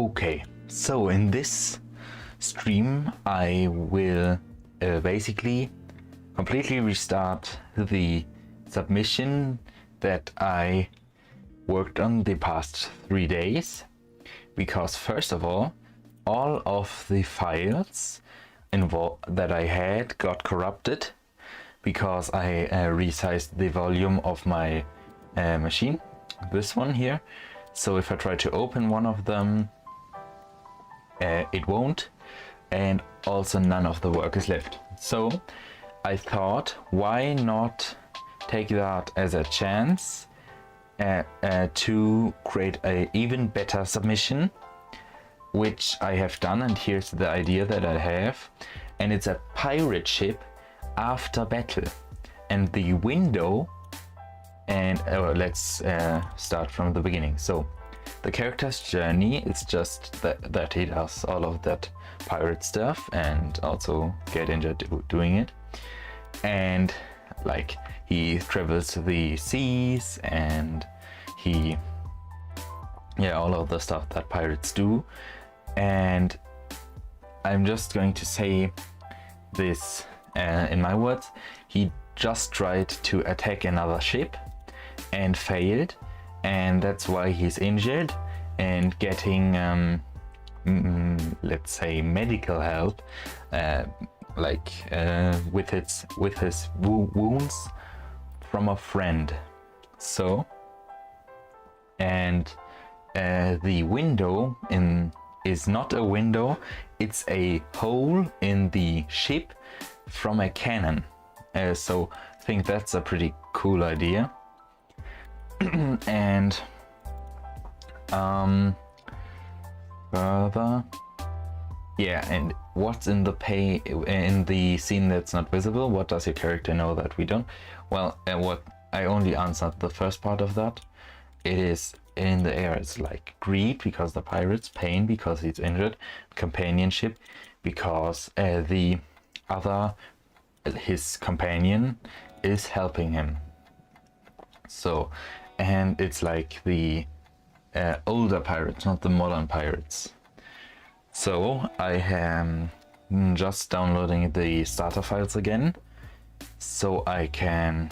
Okay, so in this stream I will basically completely restart the submission that I worked on the past 3 days, because first of all of the files that I had got corrupted because I resized the volume of my machine, this one here. So if I try to open one of them, it won't, and also none of the work is left. So I thought, why not take that as a chance to create a even better submission, which I have done, and here's the idea that I have. And it's a pirate ship after battle, and the window, and let's start from the beginning. So the character's journey is just that he does all of that pirate stuff and also get injured doing it, and like he travels the seas and all of the stuff that pirates do. And I'm just going to say this in my words. He just tried to attack another ship and failed, and that's why he's injured and getting let's say medical help, with his wounds from a friend. So, and the window is not a window, it's a hole in the ship from a cannon. So I think that's a pretty cool idea. And further, and what's in the scene that's not visible? What does your character know that we don't? Well, what I only answered the first part of that. It is in the air. It's like greed because the pirates, pain because he's injured, companionship because his companion is helping him. So, and it's like the older pirates, not the modern pirates. So I am just downloading the starter files again so I can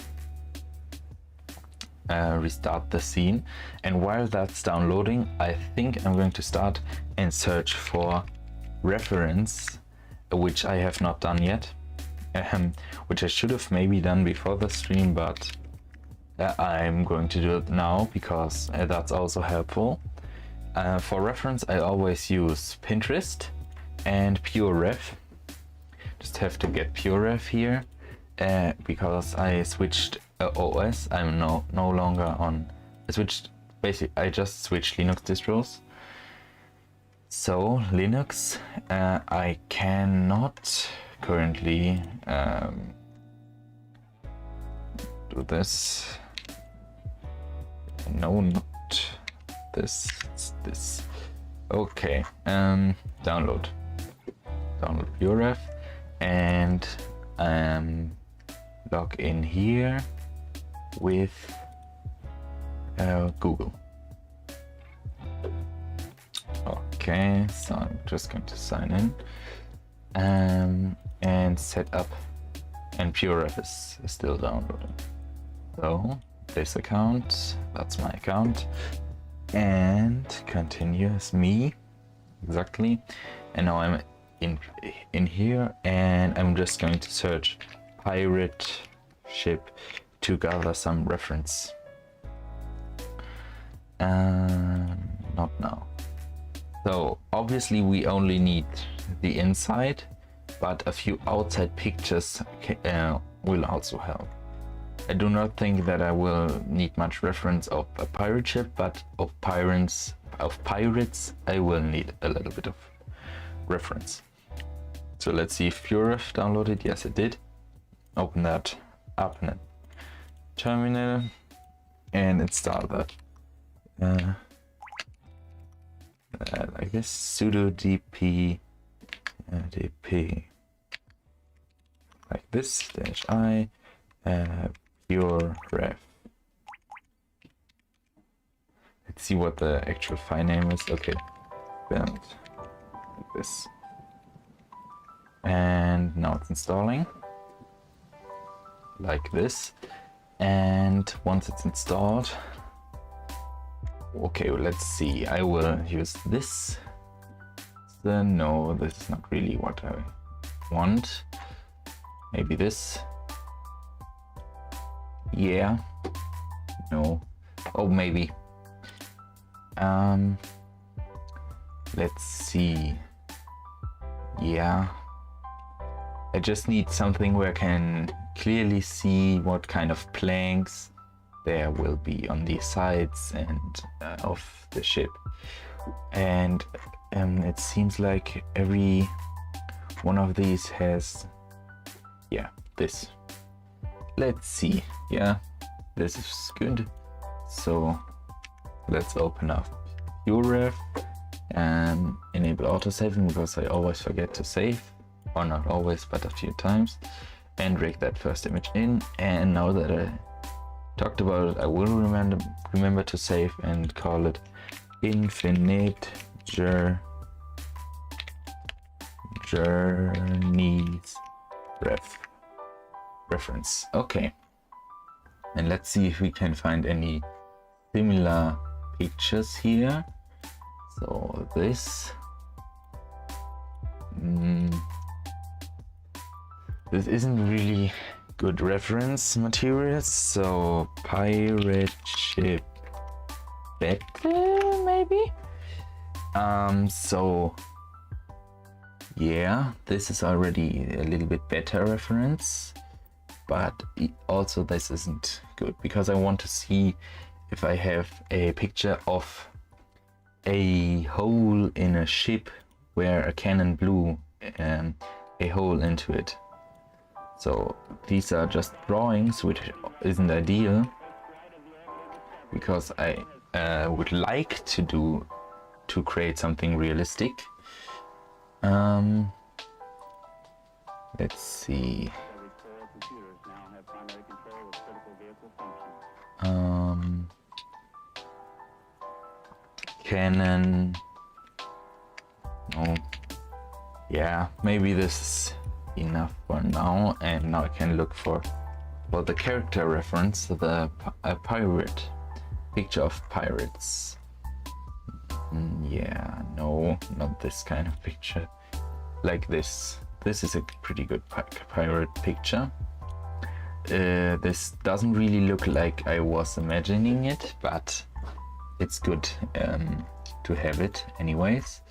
restart the scene. And while that's downloading, I think I'm going to start and search for reference, which I have not done yet, which I should have maybe done before the stream, but I'm going to do it now because that's also helpful. For reference, I always use Pinterest and PureRef. Just have to get PureRef here because I switched OS. I'm no longer on. I just switched Linux distros. So Linux, I cannot currently do this. No, not this. It's this. Okay. Download PureRef and log in here with Google. Okay, so I'm just going to sign in and set up, and PureRef is still downloading. So this account, that's my account, and continue as me, exactly. And now I'm in here, and I'm just going to search pirate ship to gather some reference. Not now. So obviously we only need the inside, but a few outside pictures will also help. I do not think that I will need much reference of a pirate ship, but of pirates I will need a little bit of reference. So let's see if PureRef downloaded. Yes, it did. Open that up in a terminal and install that. Like this, sudo dp like this -i PureRef. Let's see what the actual file name is. Okay, build like this. And now it's installing like this. And once it's installed, okay, well, let's see. I will use this. No, this is not really what I want. Maybe this. Yeah. No. Oh, maybe. Let's see. Yeah. I just need something where I can clearly see what kind of planks there will be on the sides and of the ship. And it seems like every one of these has, yeah, this. Let's see. Yeah, this is good. So let's open up PureRef and enable autosaving, because I always forget to save, or not always, but a few times, and rig that first image in. And now that I talked about it, I will remember to save and call it Infinite Journeys reference. Okay, and let's see if we can find any similar pictures here. So this this isn't really good reference materials, so pirate ship better maybe. So yeah, this is already a little bit better reference, but also this isn't good, because I want to see if I have a picture of a hole in a ship where a cannon blew a hole into it. So these are just drawings, which isn't ideal, because I would like to create something realistic. Let's see. Cannon. Oh, yeah, maybe this is enough for now. And now I can look for the character reference, the pirate picture of pirates. Yeah, no, not this kind of picture. Like this. This is a pretty good pirate picture. This doesn't really look like I was imagining it, but it's good to have it anyways.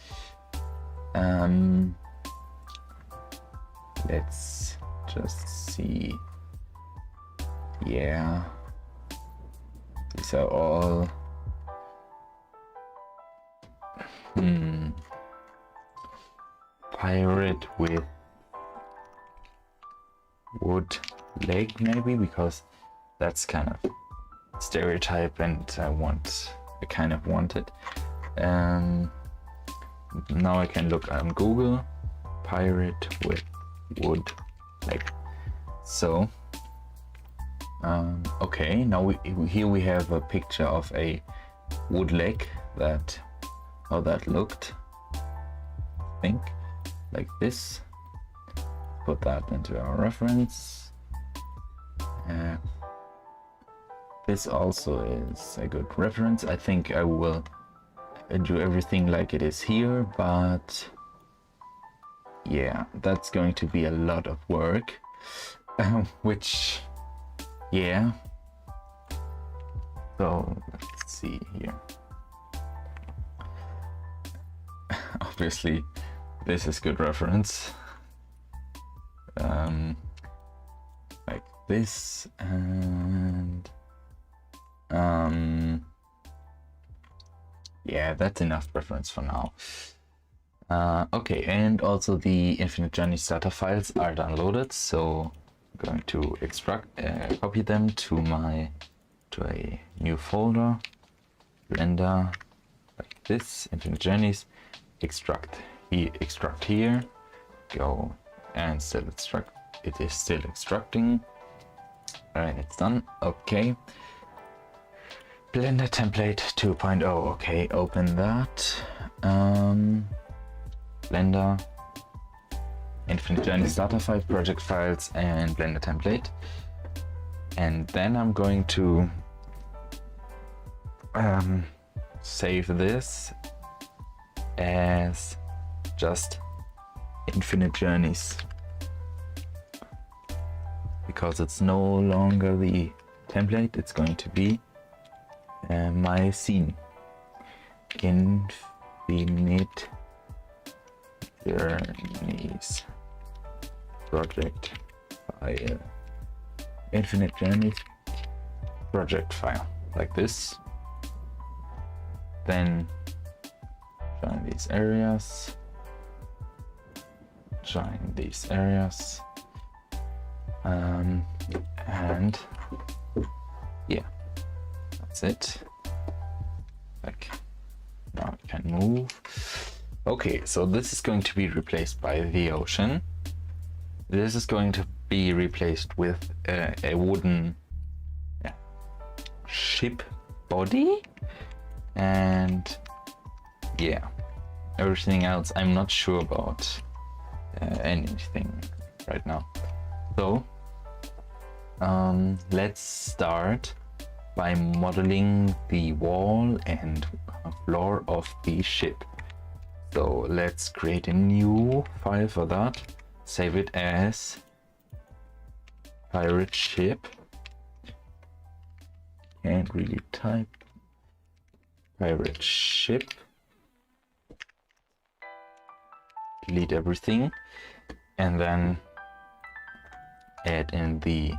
Let's just see. Yeah, these are all pirate with wood leg, maybe, because that's kind of stereotype and I kind of want it. Now I can look on Google, pirate with wood leg. So okay, now here we have a picture of a wood leg, that how that looked, I think, like this. Put that into our reference. This also is a good reference. I think I will do everything like it is here, but yeah, that's going to be a lot of work, which, yeah. So let's see here. Obviously, this is good reference. Like this, and yeah, that's enough reference for now. Okay, and also the Infinite Journeys data files are downloaded, so I'm going to copy them to a new folder, Blender, like this, Infinite Journeys, extract here, go and still extract. It is still extracting. Alright, it's done. Okay. Blender template 2.0. Okay, open that. Blender, Infinite Journeys starter file, project files, and Blender template. And then I'm going to save this as just Infinite Journeys, because it's no longer the template, it's going to be my scene. Infinite Journeys project file. Infinite Journeys project file, like this. Then join these areas, and yeah, that's it. Like, now I can move. Okay, so this is going to be replaced by the ocean. This is going to be replaced with a wooden ship body, and yeah, everything else I'm not sure about anything right now. So let's start by modeling the wall and floor of the ship. So let's create a new file for that. Save it as pirate ship. Can't really type. Pirate ship. Delete everything, and then add in the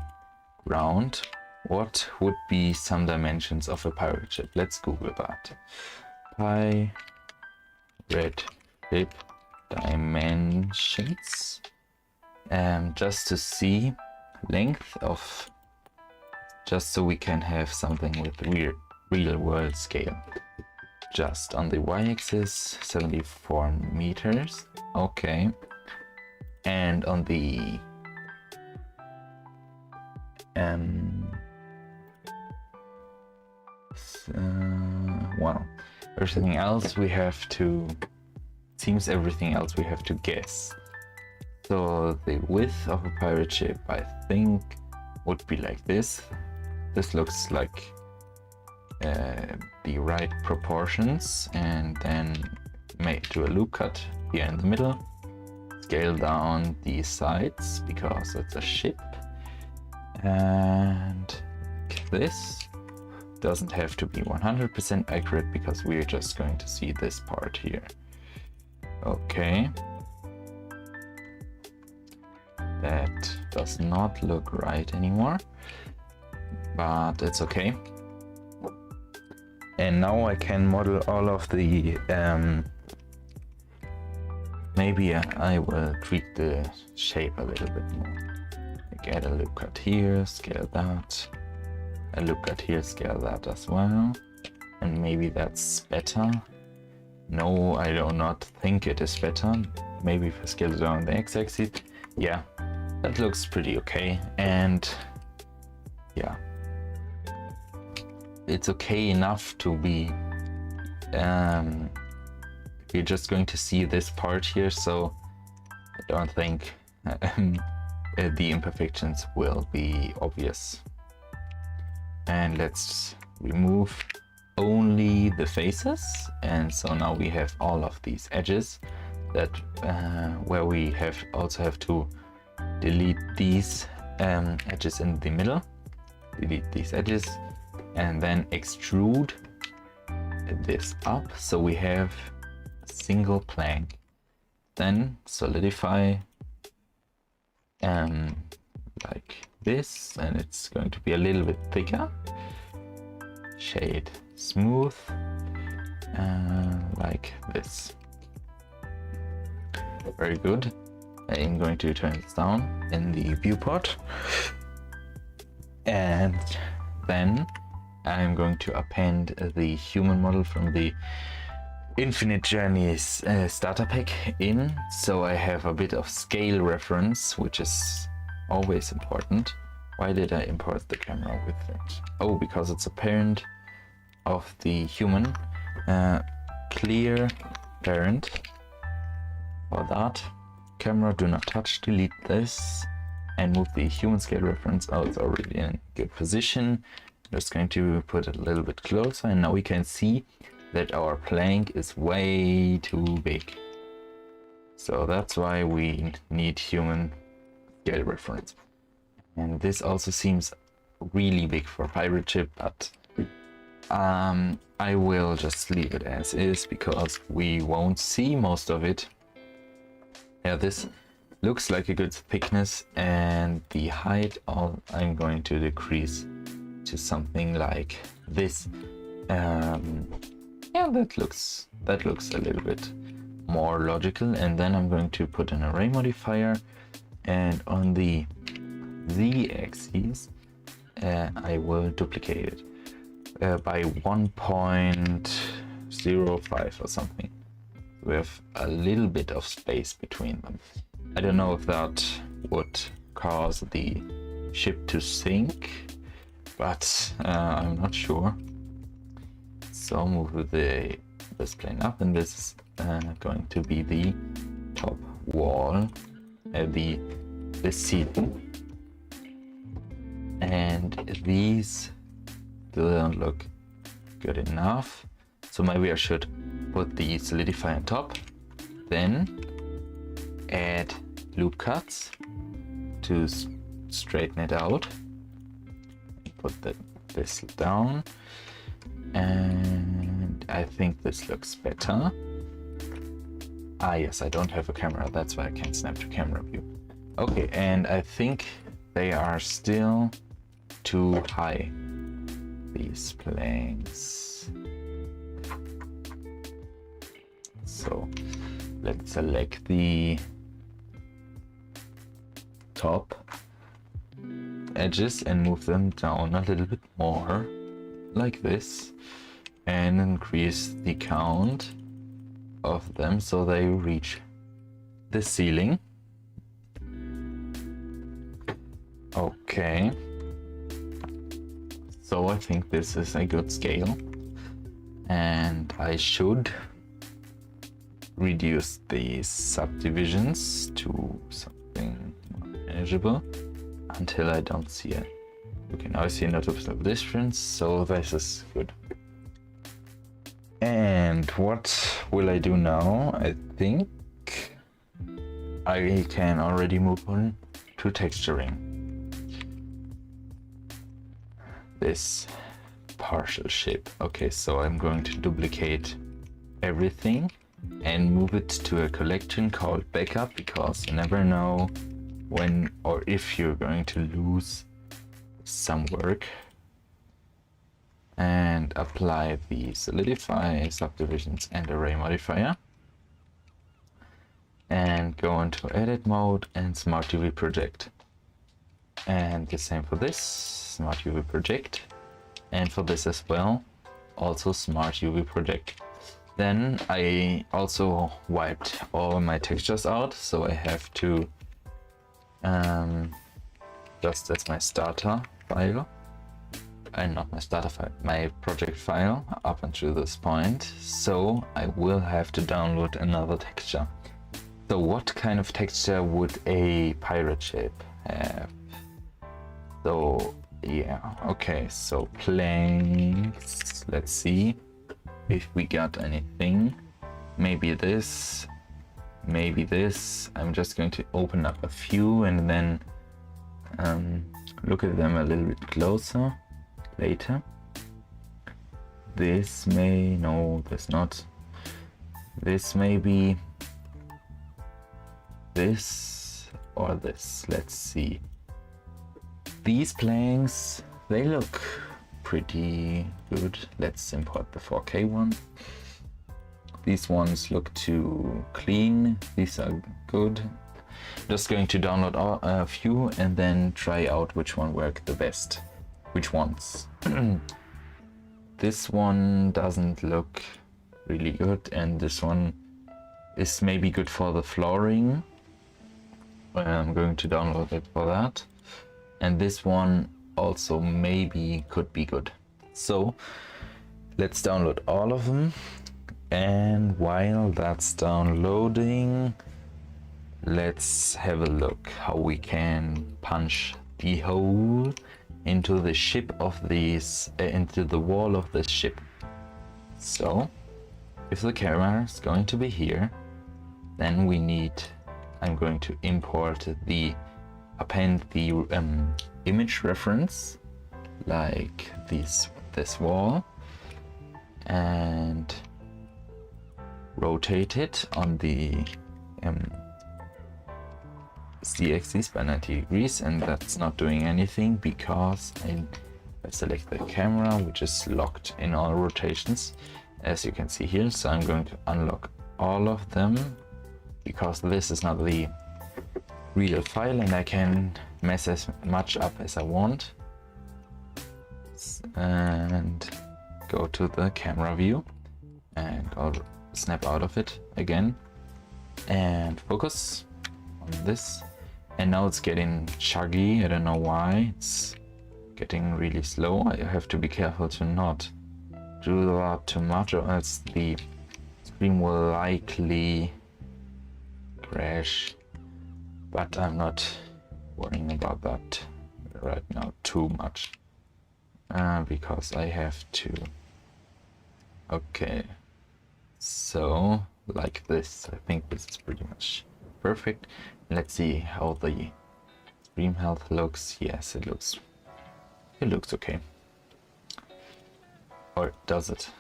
ground. What would be some dimensions of a pirate ship? Let's Google that. Pirate ship dimensions. Just to see length of, just so we can have something with real world scale. Just on the y-axis, 74 meters. Okay. And on the well, everything else we have to, seems everything else we have to guess. So the width of a pirate ship, I think, would be like this. This looks like the right proportions, and then do a loop cut here in the middle. Scale down the sides because it's a ship, and like this. Doesn't have to be 100% accurate because we're just going to see this part here. Okay. That does not look right anymore, but it's okay. And now I can model all of the maybe I will tweak the shape a little bit more. Like add a loop cut here, scale that. A loop cut here, scale that as well. And maybe that's better. No, I do not think it is better. Maybe if I scale it down the x-axis. Yeah, that looks pretty okay. And yeah, it's okay enough to be we're just going to see this part here, so I don't think the imperfections will be obvious. And let's remove only the faces, and so now we have all of these edges that where we also have to delete these edges in the middle, delete these edges, and then extrude this up so we have a single plank. Then solidify like this, and it's going to be a little bit thicker. Shade smooth, like this. Very good. I'm going to turn this down in the viewport, and then I'm going to append the human model from the Infinite Journeys starter pack in, so I have a bit of scale reference, which is always important. Why did I import the camera with it? Oh, because it's a parent of the human. Clear transparent. For that, camera, do not touch, delete this, and move the human scale reference out. It's already in good position. Just going to put it a little bit closer, and now we can see that our plank is way too big. So that's why we need human scale reference. And this also seems really big for a pirate ship, but I will just leave it as is because we won't see most of it. Yeah, this looks like a good thickness, and the height I'm going to decrease to something like this. Yeah, that looks a little bit more logical. And then I'm going to put an array modifier, and on the z-axis I will duplicate it by 1.05 or something. We have a little bit of space between them. I don't know if that would cause the ship to sink, but I'm not sure. So move this plane up, and this is going to be the top wall, the ceiling. And these don't look good enough, so maybe I should put the solidify on top, then add loop cuts to straighten it out. Put this down, and I think this looks better. Yes, I don't have a camera, that's why I can't snap to camera view. Okay, and I think they are still too high, these planks. So let's select the top edges and move them down a little bit more, like this, and increase the count of them so they reach the ceiling. Okay, so I think this is a good scale, and I should reduce the subdivisions to something manageable until I don't see it. You can now see a noticeable difference, so this is good. And what will I do now? I think I can already move on to texturing this partial shape. Okay, so I'm going to duplicate everything and move it to a collection called backup, because you never know when or if you're going to lose some work. And apply the solidify, subdivisions, and array modifier, and go into edit mode and smart UV project. And the same for this, smart UV project, and for this as well, also smart UV project. Then I also wiped all my textures out, so I have to just as my starter file, and not my starter file, my project file up until this point. So I will have to download another texture. So what kind of texture would a pirate ship have? So yeah, okay, so planks, let's see if we got anything. Maybe this, maybe this. I'm just going to open up a few and then look at them a little bit closer later. This may, no, this not. This may be this or this. Let's see. These planks, they look pretty good. Let's import the 4K one. These ones look too clean. These are good. Just going to download a few and then try out which one worked the best. Which ones? This one doesn't look really good, and this one is maybe good for the flooring. I'm going to download it for that. And this one also maybe could be good. So let's download all of them And while that's downloading, let's have a look how we can punch the hole into the ship of these, into the wall of this ship. So if the camera is going to be here, then we need, I'm going to import append the image reference, like this wall, and rotate it on the z-axis by 90 degrees, and that's not doing anything because I select the camera, which is locked in all rotations, as you can see here. So I'm going to unlock all of them because this is not the real file, and I can mess as much up as I want. And go to the camera view, and I'll snap out of it again and focus on this. And now it's getting chuggy. I don't know why. It's getting really slow. I have to be careful to not do that too much, or else the stream will likely crash. But I'm not worrying about that right now too much, because I have to. Okay, so like this, I think this is pretty much perfect. Let's see how the stream health looks. Yes, it looks okay. Or does it?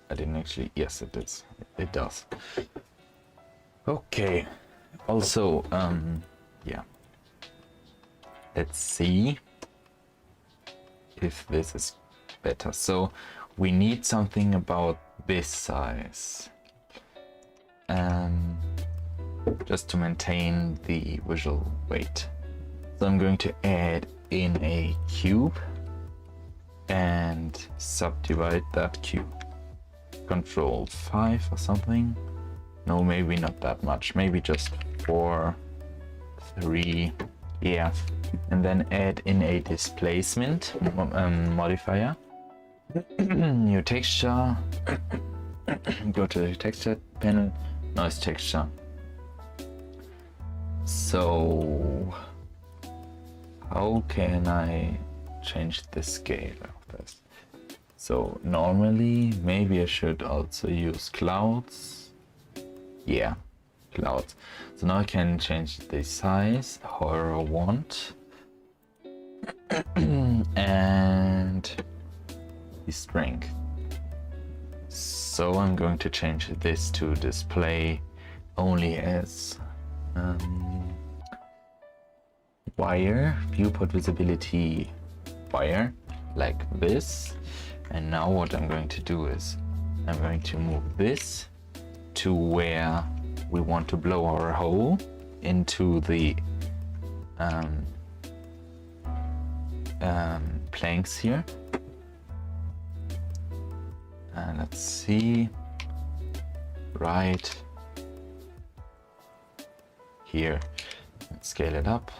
I didn't actually. Yes, it is. It does. Okay. Also, yeah. Let's see if this is better. So we need something about this size, just to maintain the visual weight. So I'm going to add in a cube and subdivide that cube. Control 5 or something. No, maybe not that much. Maybe just 4, 3. Yeah. And then add in a displacement modifier. New texture. Go to the texture panel. Noise texture. So how can I change the scale of this? So normally maybe I should also use clouds. Yeah, clouds. So now I can change the size however I want. And the strength. So I'm going to change this to display only as wire, viewport visibility wire, like this. And now what I'm going to do is I'm going to move this to where we want to blow our hole into the planks here. And let's see, right here. Let's scale it up,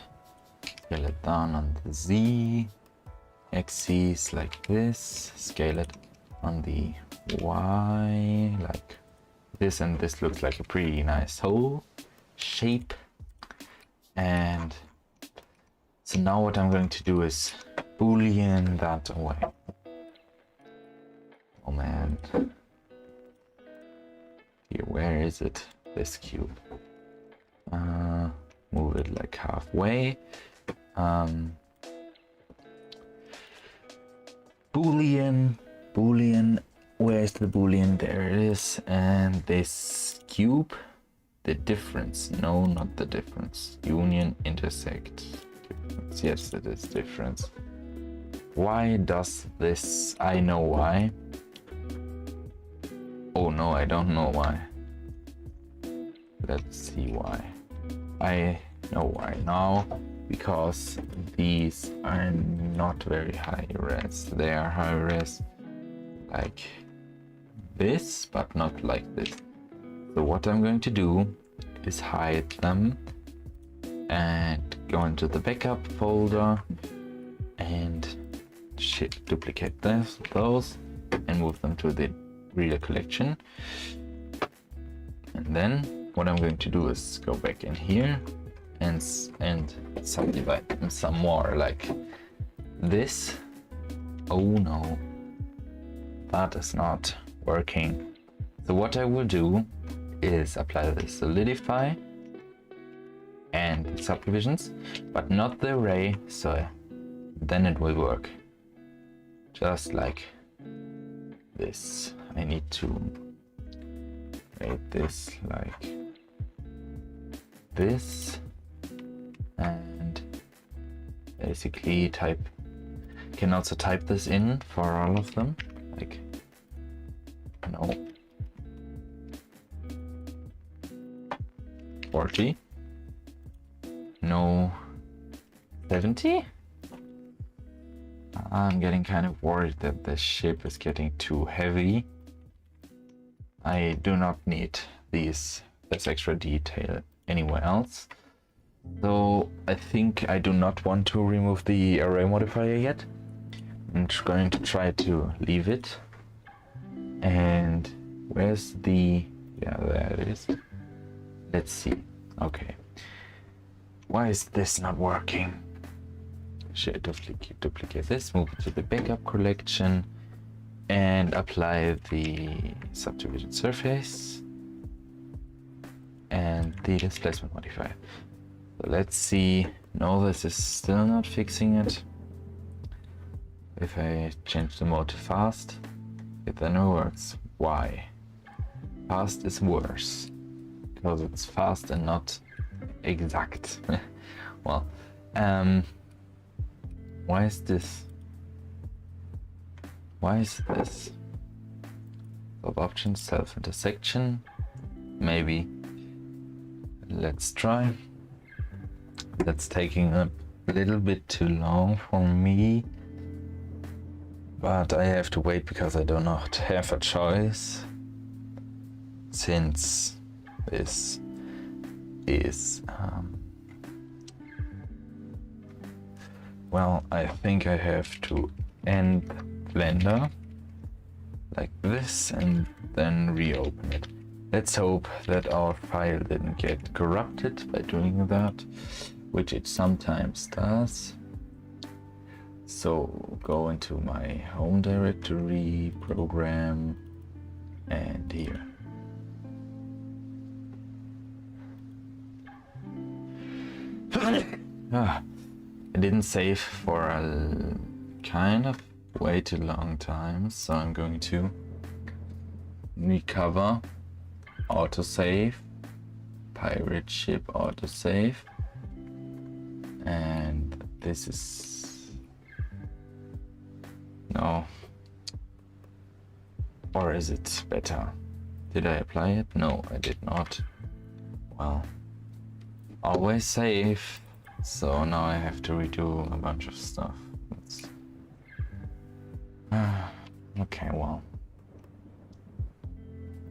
scale it down on the Z axis like this, scale it on the Y like this, and this looks like a pretty nice hole shape. And so now what I'm going to do is boolean that away. Oh man, here, where is it? This cube. Move it like halfway. Boolean, where's the boolean? There it is. And this cube, the difference. No, not the difference. Union, intersect. Difference. Yes, it is difference. Why does this? I know why. Oh no, I don't know why. Let's see why. I know why now. Because these are not very high res. They are high res like this, but not like this. So what I'm going to do is hide them and go into the backup folder and duplicate those and move them to the real collection. And then what I'm going to do is go back in here and subdivide them some more, like this. Oh no, that is not working. So what I will do is apply the solidify and subdivisions, but not the array, so then it will work. Just like this. I need to make this like this, and basically can also type this in for all of them, like no 40, no 70. I'm getting kind of worried that this ship is getting too heavy. I do not need this extra detail anywhere else. So I think I do not want to remove the array modifier yet. I'm just going to try to leave it. And where's the... yeah, there it is. Let's see. Okay. Why is this not working? Should duplicate this, move it to the backup collection, and apply the subdivision surface and the displacement modifier. So let's see. No, this is still not fixing it. If I change the mode to fast, it then works. Why? Fast is worse because it's fast and not exact. Well, why is this? Why is this? Sub options, self intersection. Maybe. Let's try. That's taking a little bit too long for me. But I have to wait because I do not have a choice. Since this is well, I think I have to end Blender like this and then reopen it. Let's hope that our file didn't get corrupted by doing that, which it sometimes does. So go into my home directory, program, and here. I didn't save for a kind of way too long time, so I'm going to recover, autosave, pirate ship autosave, and this is no, or is it better? Did I apply it? No, I did not. Well, always save. So now I have to redo a bunch of stuff. Okay, well,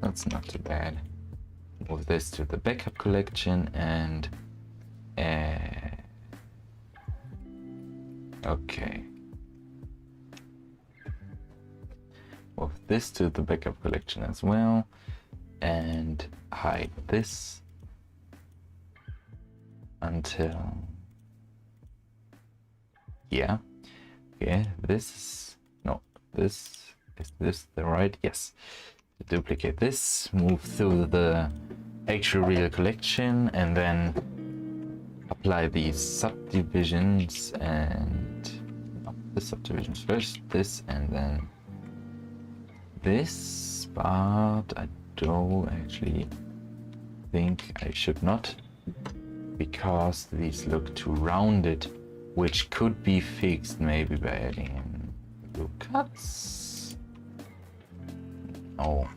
that's not too bad. Move this to the backup collection and okay. Move this to the backup collection as well and hide this until yeah. Okay, this is this the right? Yes. Duplicate this, move through the actual real collection, and then apply these subdivisions and the subdivisions first, this and then this, but I don't actually think I should not, because these look too rounded, which could be fixed maybe by adding in blue cuts. Oh,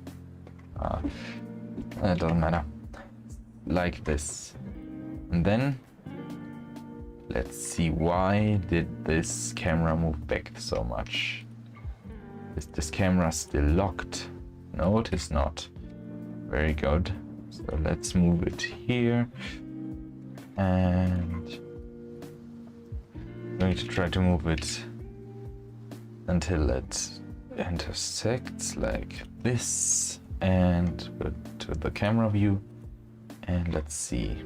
it doesn't matter. Like this. And then let's see, why did this camera move back so much? Is this camera still locked? No, it is not. Very good. So let's move it here. And I'm going to try to move it until it intersects like this, and put into the camera view, and let's see.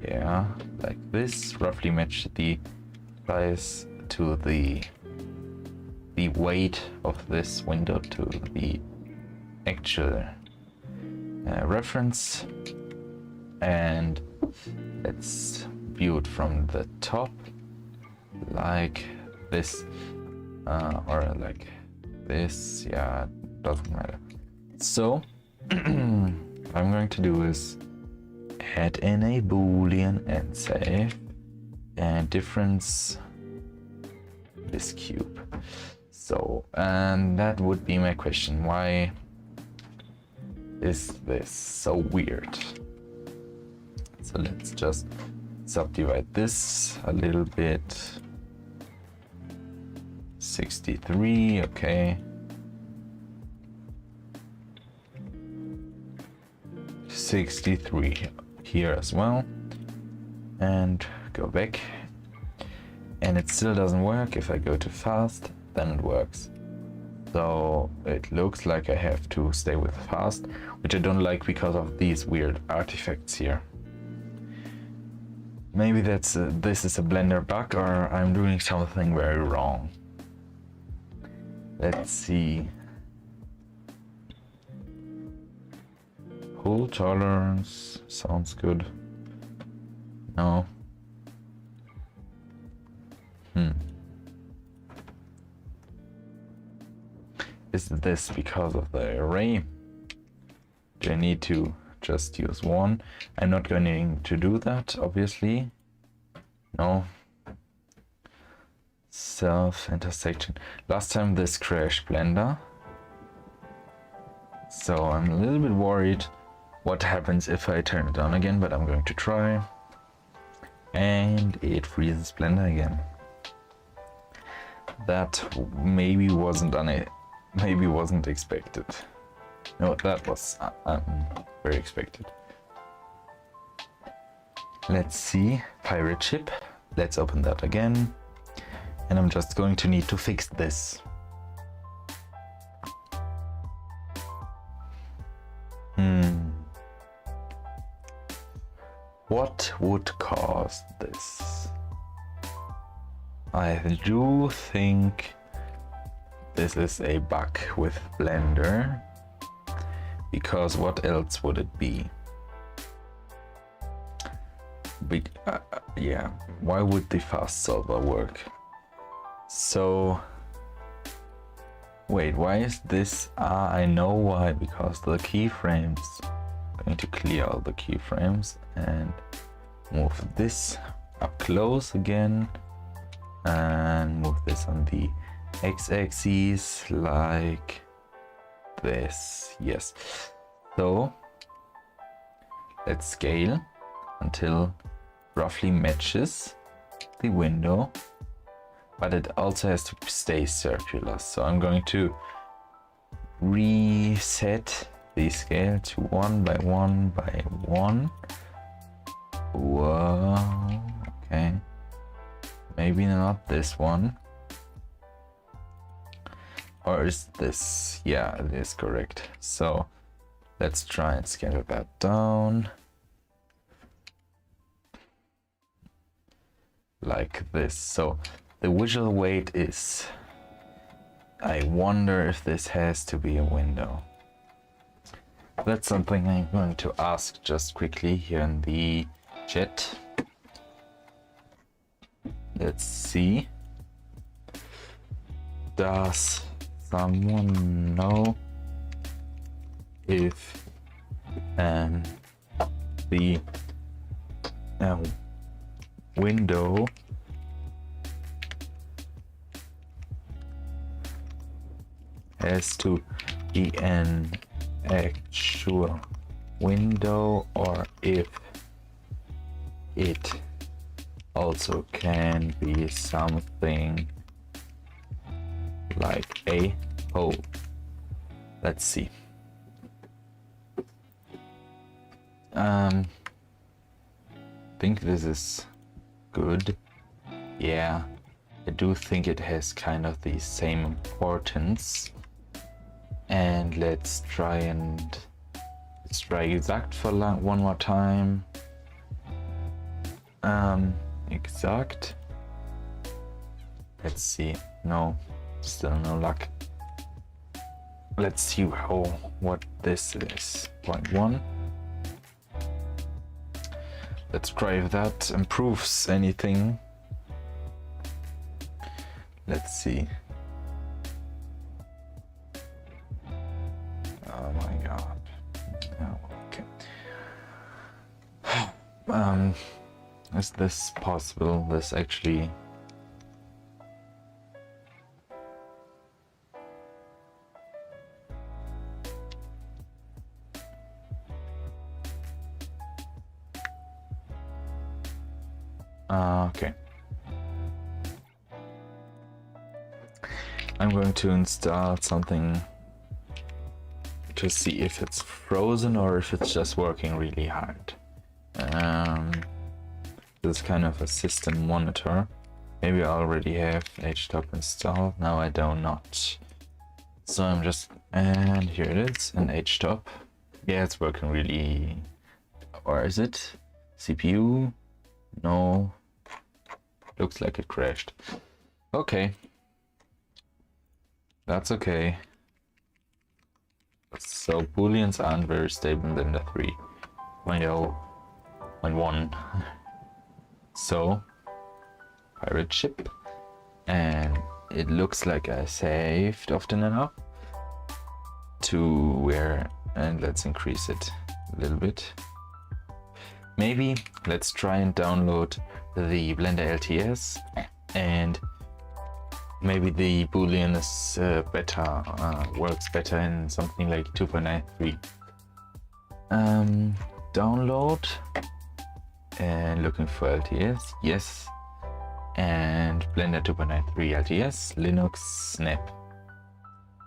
Yeah, like this, roughly match the size to the weight of this window to the actual reference. And let's view it from the top, like this, or like this. Yeah, doesn't matter. So what I'm going to do is add in a boolean and save, and difference this cube. So, and that would be my question: why is this so weird? So let's just subdivide this a little bit. 63, okay. 63 here as well, and go back, and it still doesn't work. If I go to fast, then it works. So it looks like I have to stay with fast, which I don't like because of these weird artifacts here. Maybe that's this is a Blender bug, or I'm doing something very wrong. Let's see. Full tolerance sounds good. No. Is this because of the array? Do I need to just use one? I'm not going to do that, obviously. No. Self intersection. Last time this crashed Blender. So I'm a little bit worried what happens if I turn it on again, but I'm going to try. And it freezes Blender again. That maybe wasn't expected. No, that was very expected. Let's see, pirate ship. Let's open that again. And I'm just going to need to fix this. What would cause this? I do think this is a bug with Blender, because what else would it be? Yeah, why would the fast solver work? So, wait, why is this? I know why, because the keyframes. I'm going to clear all the keyframes and move this up close again, and move this on the x-axis like this. Yes. So let's scale until roughly matches the window, but it also has to stay circular. So I'm going to reset the scale to 1 by 1 by 1. Whoa, okay. Maybe not this one. Or is this? Yeah, it is correct. So let's try and scale that down. Like this. So the visual weight is... I wonder if this has to be a window. That's something I'm going to ask just quickly here in the chat. Let's see. Does someone know if the window has to be an actual window, or if it also can be something like a hole? Let's see. Think this is good. Yeah, I do think it has kind of the same importance. And let's try exact for one more time. Exact. Let's see. No, still no luck. Let's see what this is. 0.1. Let's try if that improves anything. Let's see. Oh my god. Oh, okay. Is this possible? This actually. Okay. I'm going to install something to see if it's frozen or if it's just working really hard. This is kind of a system monitor. Maybe I already have htop installed. Now I do not. So I'm just, and here it is, an htop. Yeah, it's working really. Or is it? CPU? No. Looks like it crashed. Okay. That's okay. So booleans aren't very stable in Blender 3.0.1. So pirate ship, and it looks like I saved often enough to where, and let's increase it a little bit. Maybe let's try and download the Blender LTS, and maybe the boolean is better, works better in something like 2.93. Download, and looking for LTS, yes, and Blender 2.93 LTS, Linux, Snap.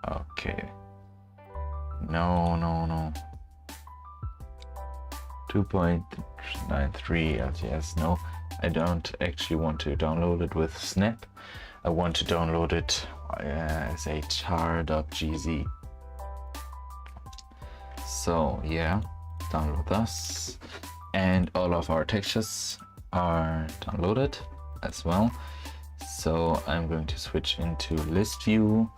Okay. No. 2.93 LTS, no. I don't actually want to download it with Snap. I want to download it as a char.gz. So yeah, download this. And all of our textures are downloaded as well. So I'm going to switch into list view,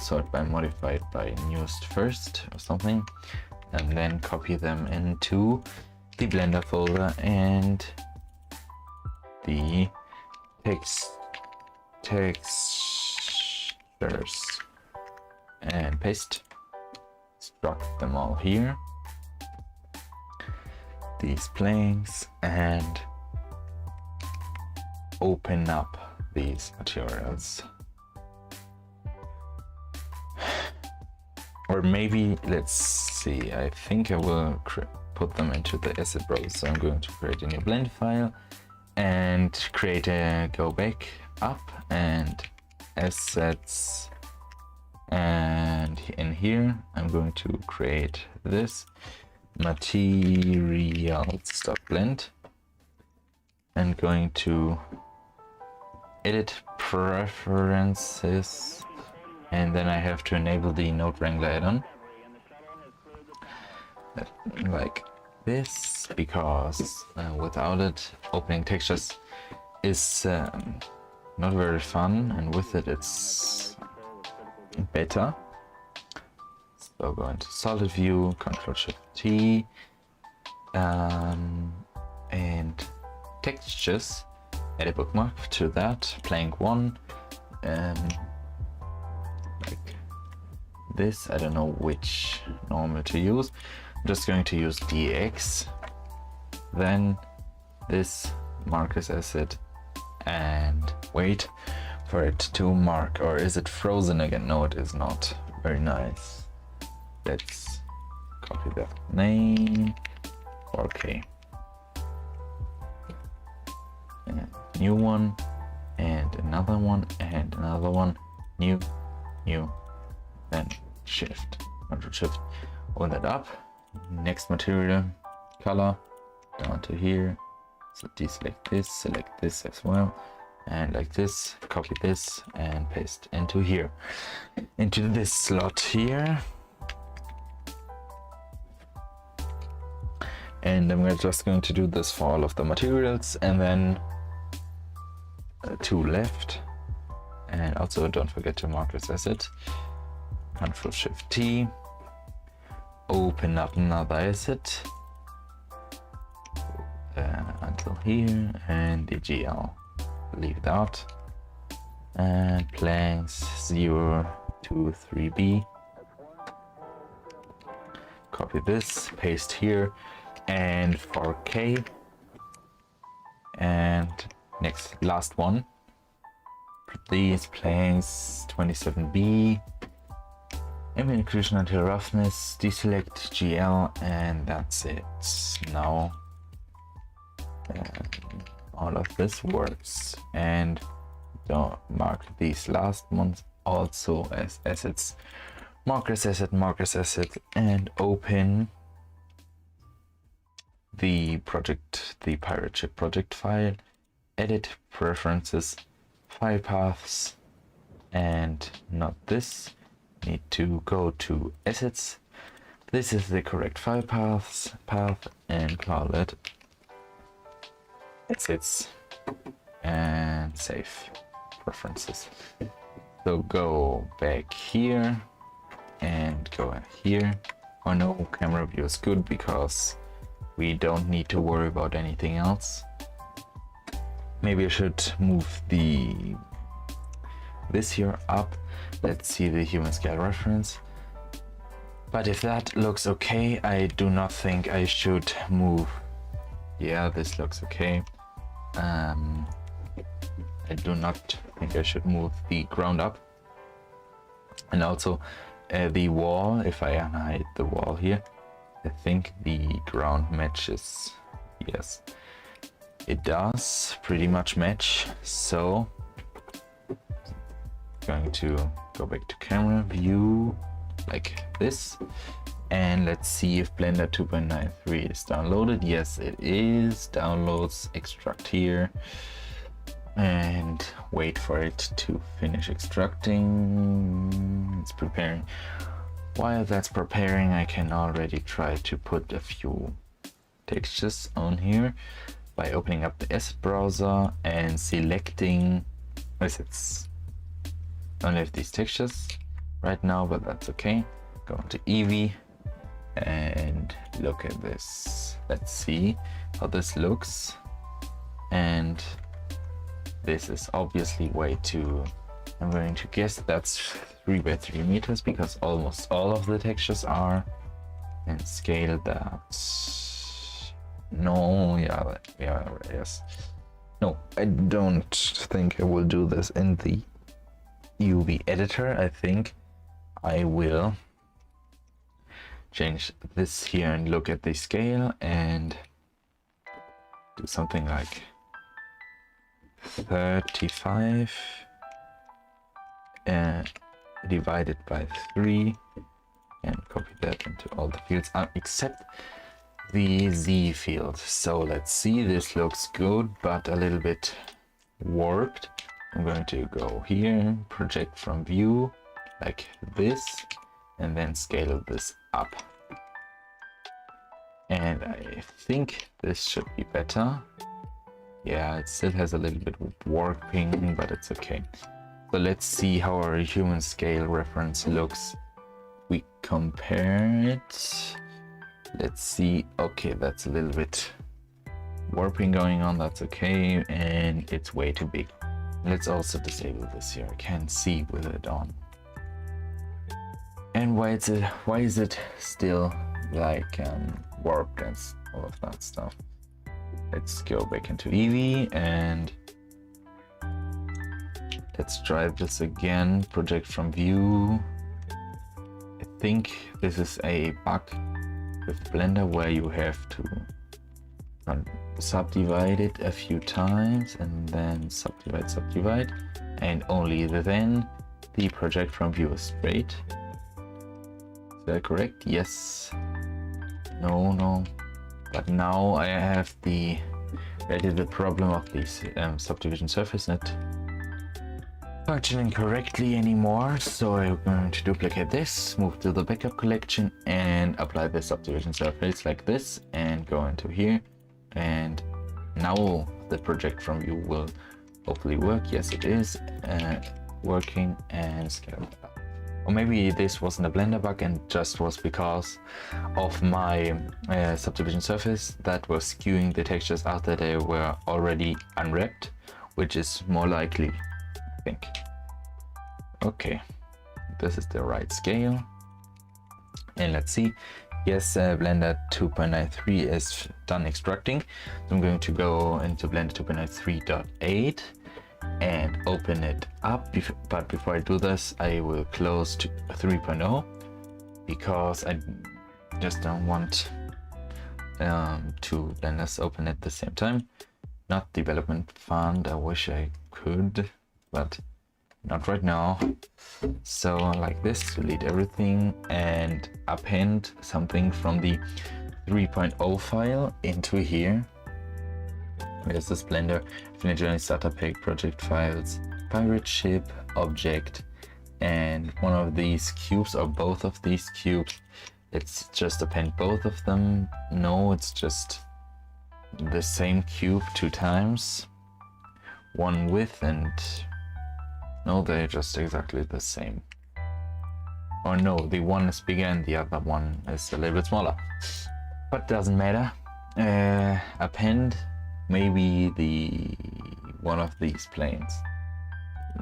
sort by modified by newest first or something, and then copy them into the Blender folder and the textures, and paste. Struct them all here, these planes, and open up these materials. Or maybe, let's see, I think I will put them into the asset browser. So I'm going to create a new blend file and create a go back up and assets, and in here I'm going to create this materials.blend and going to edit preferences, and then I have to enable the node wrangler add-on like this, because without it opening textures is not very fun, and with it it's better. So go into solid view, Ctrl+Shift+T, and textures, add a bookmark to that, plank 1, like this. I don't know which normal to use. I'm just going to use DX, then this markers asset, and wait for it to mark. Or is it frozen again? No, it is not. Very nice. Let's copy that name. Okay. And new one, and another one, and another one. New, then shift, Ctrl+Shift, open that up. Next material, color, down to here. So deselect this, select this as well, and like this, copy this and paste into here, into this slot here. And I'm just going to do this for all of the materials, and then 2 left. And also don't forget to mark this asset. Ctrl Shift T. Open up another asset until here, and the GL. Leave it out. And planks 0 to 3B. Copy this, paste here, and 4K. And last one. These planks 27B. Ambient inclusion until roughness. Deselect GL, and that's it. Now all of this works, and don't mark these last ones also as assets. Mark as asset, and open the project, the pirate ship project file. Edit preferences, file paths, and not this. Need to go to assets. This is the correct file path, and call it assets and save preferences. So go back here and go here. Oh no, camera view is good because we don't need to worry about anything else. Maybe I should move this here up. Let's see the human scale reference. But if that looks okay, I do not think I should move. Yeah, this looks okay. I do not think I should move the ground up. And also the wall, if I unhide the wall here, I think the ground matches. Yes, it does pretty much match. So going to go back to camera view like this, and let's see if Blender 2.93 is downloaded. Yes, it is. Downloads, extract here, and wait for it to finish extracting. It's preparing. While that's preparing, I can already try to put a few textures on here by opening up the asset browser and selecting assets. Don't have these textures right now, but that's okay. Go into Eevee and look at this. Let's see how this looks. And this is obviously way too, I'm going to guess that's 3 by 3 meters because almost all of the textures are. And scale that. No, yeah, yes. No, I don't think I will do this in the UV editor. I think I will change this here and look at the scale and do something like 35 divided by 3 and copy that into all the fields except the Z field. So let's see, this looks good but a little bit warped. I'm going to go here, project from view like this, and then scale this up. And I think this should be better. Yeah, it still has a little bit of warping, but it's okay. So let's see how our human scale reference looks. We compare it. Let's see. Okay, that's a little bit warping going on. That's okay, and it's way too big. Let's also disable this here. I can't see with it on. And why is it still like warped and all of that stuff? Let's go back into Eevee and let's try this again. Project from view. I think this is a bug with Blender where you have to subdivide it a few times and then subdivide, and only then the project from view is straight. Is that correct? Yes. No. But now I have the problem of this subdivision surface net. functioning correctly anymore, so I'm going to duplicate this, move to the backup collection, and apply the subdivision surface like this, and go into here. And now the project from view will hopefully work. Yes, it is working, and scale it up. Or maybe this wasn't a Blender bug and just was because of my subdivision surface that was skewing the textures after they were already unwrapped, which is more likely, I think. Okay, this is the right scale. And let's see. Yes, Blender 2.93 is done extracting. So I'm going to go into Blender 2.93.8 and open it up. But before I do this, I will close to 3.0 because I just don't want two Blenders open at the same time. Not development fund. I wish I could, but not right now. So like this, delete everything and append something from the 3.0 file into here. There's this Blender Infinite Journeys starter pack project files, pirate ship, object, and one of these cubes or both of these cubes. Let's just append both of them. No, it's just the same cube 2 times. One width and no, they're just exactly the same. Or no, the one is bigger and the other one is a little bit smaller. But doesn't matter. Append maybe the one of these planes.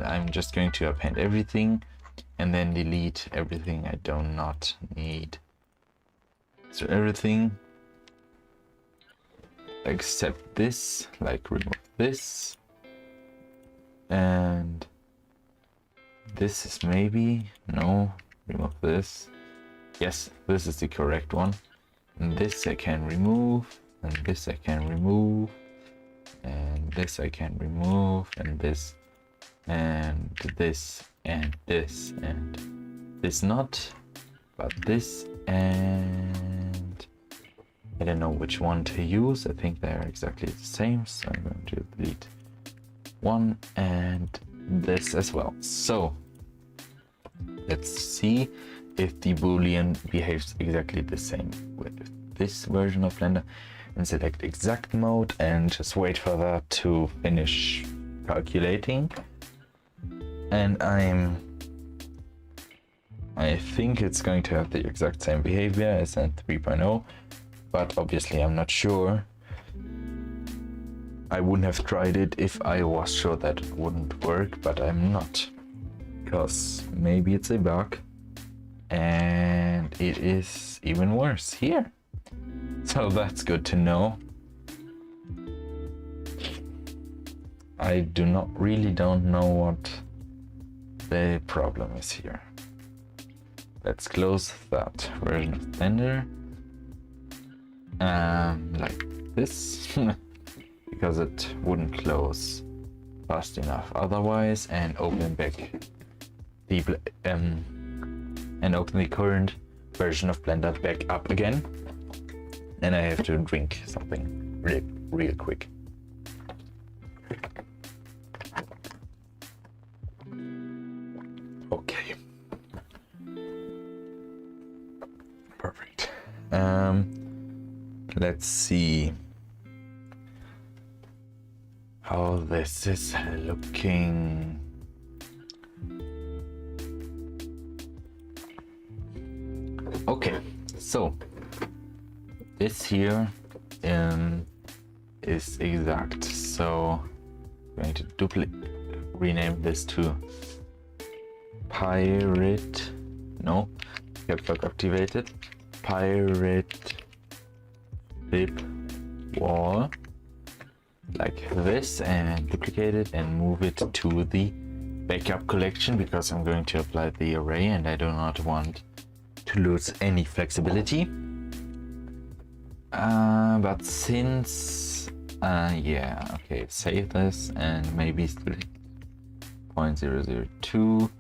I'm just going to append everything and then delete everything I do not need. So everything except this, like remove this, and this is maybe, no, remove this. Yes, this is the correct one. And this I can remove, and this I can remove, and this I can remove, and this, and this, and this, and this not, but this, and I don't know which one to use. I think they're exactly the same, so I'm going to delete one and this as well. So let's see if the boolean behaves exactly the same with this version of Blender, and select exact mode and just wait for that to finish calculating. And I think it's going to have the exact same behavior as in 3.0, but obviously I'm not sure. I wouldn't have tried it if I was sure that it wouldn't work, but I'm not, because maybe it's a bug and it is even worse here. So that's good to know. I don't know what the problem is here. Let's close that version of Blender like this because it wouldn't close fast enough otherwise, and open back the and open the current version of Blender back up again. And I have to drink something real quick. Okay. Perfect. Let's see how this is looking. Okay, so this here is exact. So I'm going to rename this to pirate. No, caps lock activated. Pirate flip wall like this, and duplicate it and move it to the backup collection because I'm going to apply the array and I do not want to lose any flexibility. But since yeah, okay, save this and maybe select 0.002.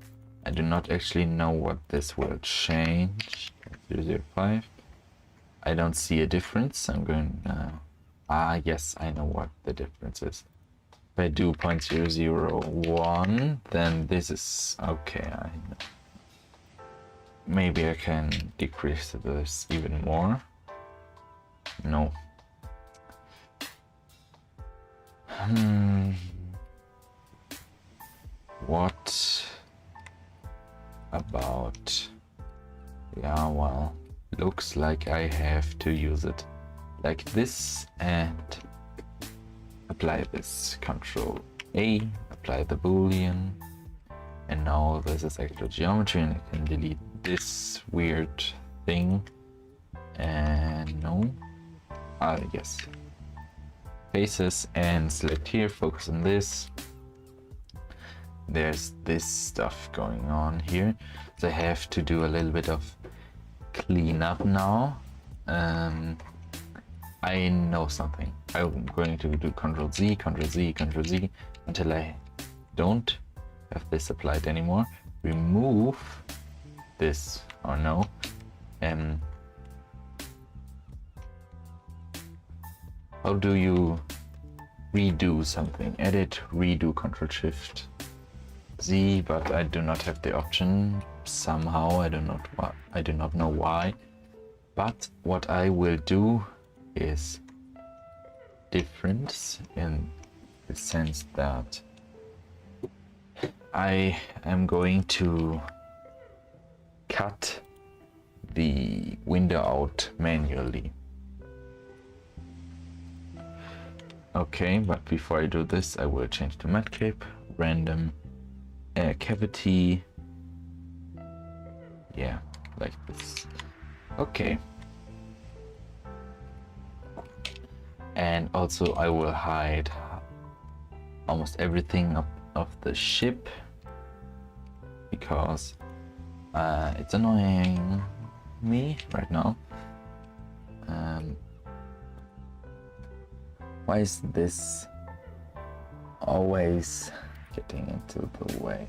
I do not actually know what this will change. 0.005. I don't see a difference. I'm going yes, I know what the difference is. If I do 0.001, then this is okay. I know. Maybe I can decrease this even more. No. What about... Yeah, well, looks like I have to use it like this and apply this. Control A, apply the boolean, and now this is actual geometry, and I can delete this weird thing. And no, yes, faces, and select here, focus on this. There's this stuff going on here, so I have to do a little bit of cleanup now. I know something. I'm going to do Ctrl Z, Ctrl Z, Ctrl Z until I don't have this applied anymore. Remove this, or no. How do you redo something? Edit, redo, Ctrl Shift Z, but I do not have the option somehow. I do not know why. But what I will do is different in the sense that I am going to cut the window out manually. Okay, but before I do this, I will change to Matcape, random cavity. Yeah, like this. Okay. And also I will hide almost everything of the ship because it's annoying me right now. Why is this always getting into the way?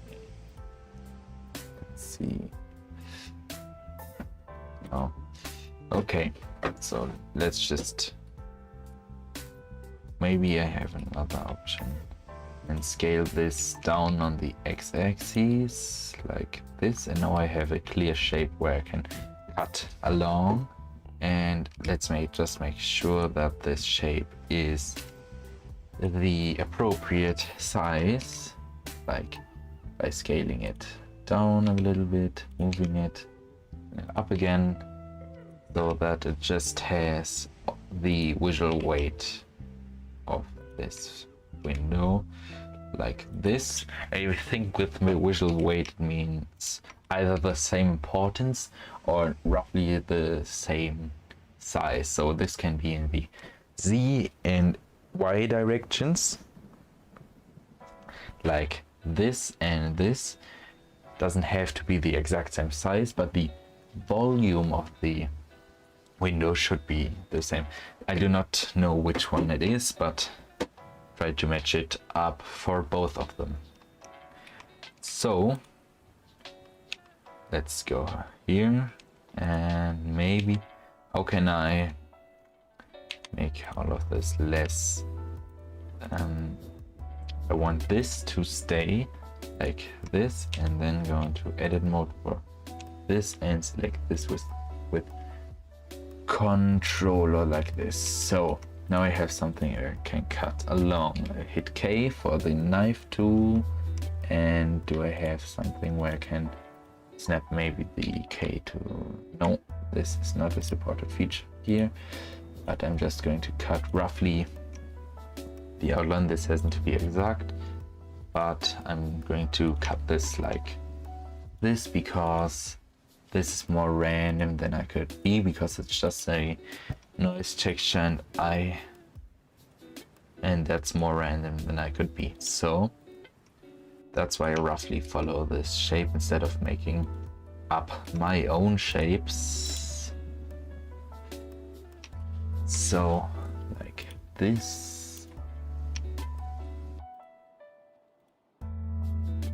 Let's see. Oh, okay. So let's just... Maybe I have another option and scale this down on the x-axis like this, and now I have a clear shape where I can cut along. And let's just make sure that this shape is the appropriate size, like by scaling it down a little bit, moving it up again, so that it just has the visual weight of this window like this. I think with the visual weight it means either the same importance or roughly the same size. So this can be in the Z and Y directions, like this, and this doesn't have to be the exact same size, but the volume of the window should be the same. I do not know which one it is, but try to match it up for both of them. So let's go here, and maybe how can I make all of this less? I want this to stay like this, and then go into edit mode for this and select this with controller like this. So now I have something I can cut along. I hit K for the knife tool, and do I have something where I can snap maybe the K tool? No, this is not a supported feature here, but I'm just going to cut roughly the outline. This hasn't to be exact, but I'm going to cut this like this because this is more random than I could be, because it's just a noise texture, and that's more random than I could be. So that's why I roughly follow this shape instead of making up my own shapes. So like this,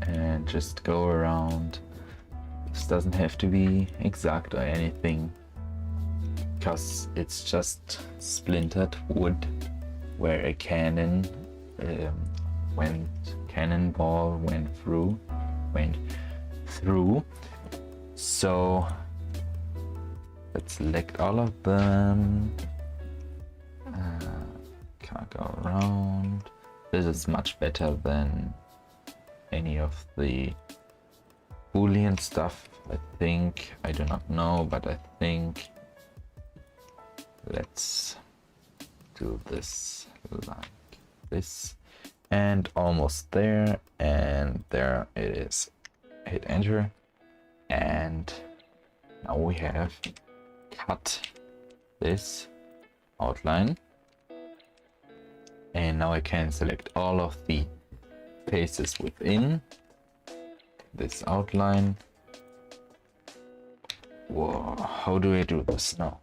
and just go around. This doesn't have to be exact or anything, because it's just splintered wood where a cannon cannonball went through. So let's select all of them. Can't go around. This is much better than any of the Boolean stuff, I think. I do not know, but I think let's do this like this. And almost there, and there it is. Hit enter, and now we have cut this outline. And now I can select all of the faces within this outline. Whoa, how do I do this now?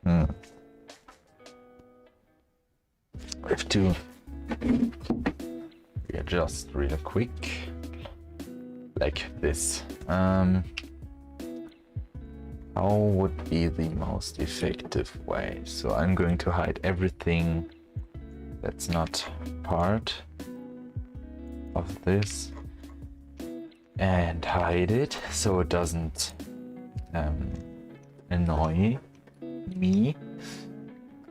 I have to readjust real quick, like this. How would be the most effective way? So I'm going to hide everything that's not part of this and hide it so it doesn't annoy me.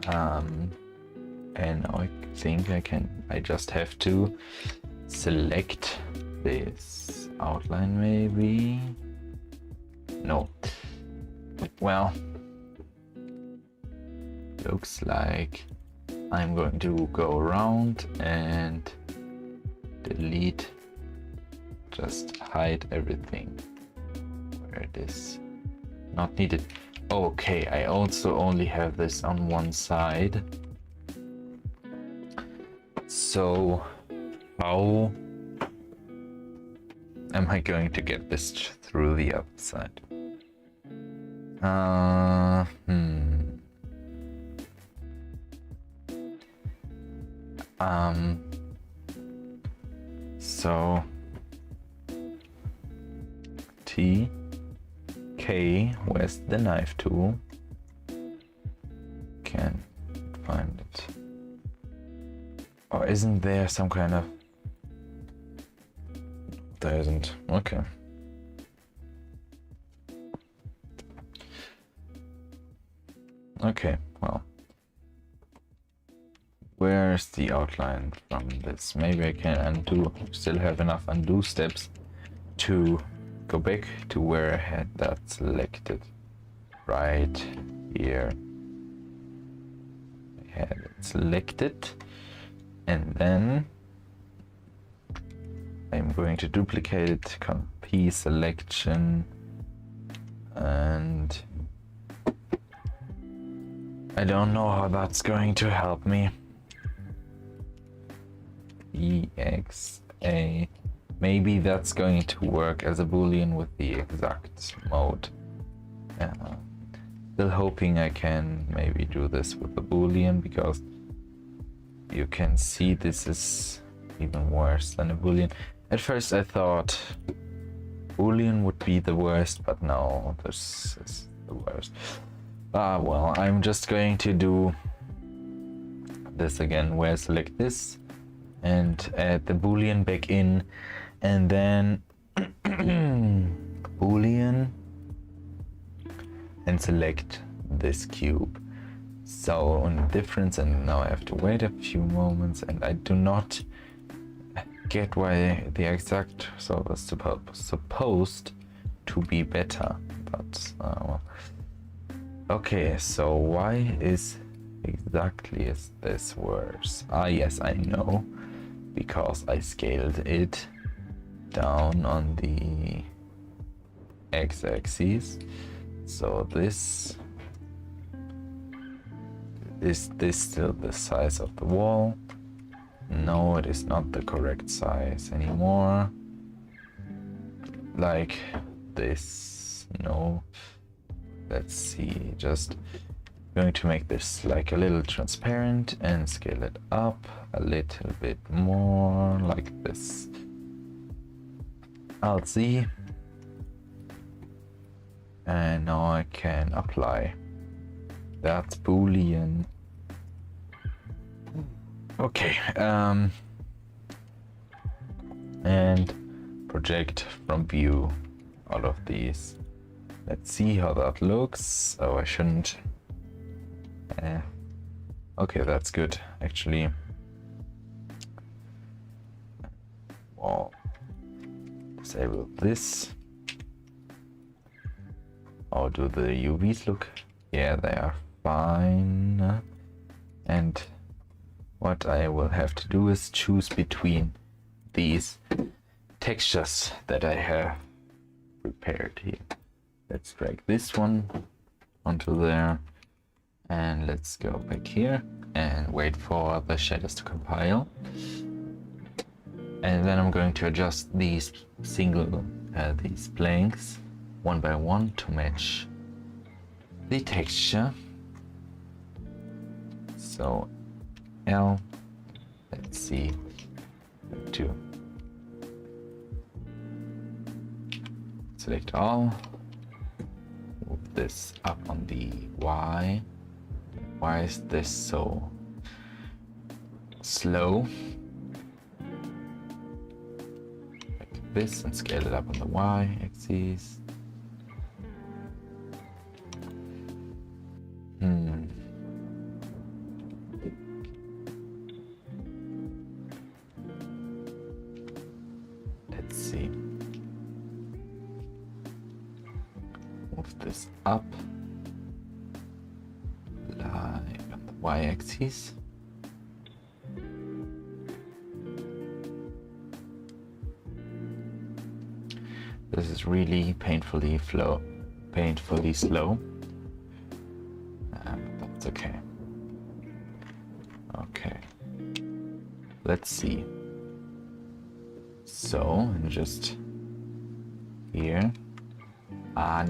And now I think I just have to select this outline, maybe. No. Well, looks like I'm going to go around and delete, just hide everything where it is not needed. Okay, I also only have this on one side. So how am I going to get this through the other side? So T, K, where's the knife tool? Can't find it. Or isn't there some kind of... There isn't. Okay. Okay, well. Where's the outline from this? Maybe I can undo, still have enough undo steps to go back to where I had that selected. Right here. I had it selected, and then I'm going to duplicate it, P selection, and I don't know how that's going to help me. EXA. Maybe that's going to work as a boolean with the exact mode. Still hoping I can maybe do this with the boolean, because you can see this is even worse than a boolean. At first I thought boolean would be the worst, but no, this is the worst. Well, I'm just going to do this again, where I select this and add the boolean back in, and then boolean and select this cube. So on the difference, and now I have to wait a few moments, and I do not get why the exact result was supposed to be better, but well. Okay, so why is exactly this worse? Yes, I know, because I scaled it down on the x-axis. So this is this still the size of the wall? No, it is not the correct size anymore. Like this, no. Let's see, just going to make this like a little transparent and scale it up a little bit more, like this. I'll see. And now I can apply. That's boolean. Okay, and project from view all of these. Let's see how that looks. Oh, I shouldn't. Okay, that's good actually. Well, disable this. How do the UVs look? Yeah, they are fine. And what I will have to do is choose between these textures that I have prepared here. Let's drag this one onto there, and let's go back here and wait for the shaders to compile. And then I'm going to adjust these these planks one by one to match the texture. So L, let's see, 2. Select all, move this up on the Y. Why is this so slow? Like this, and scale it up on the Y axis. Let's see. Move this up, like on the Y-axis. This is really painfully slow, but that's okay. Okay, let's see. So just here.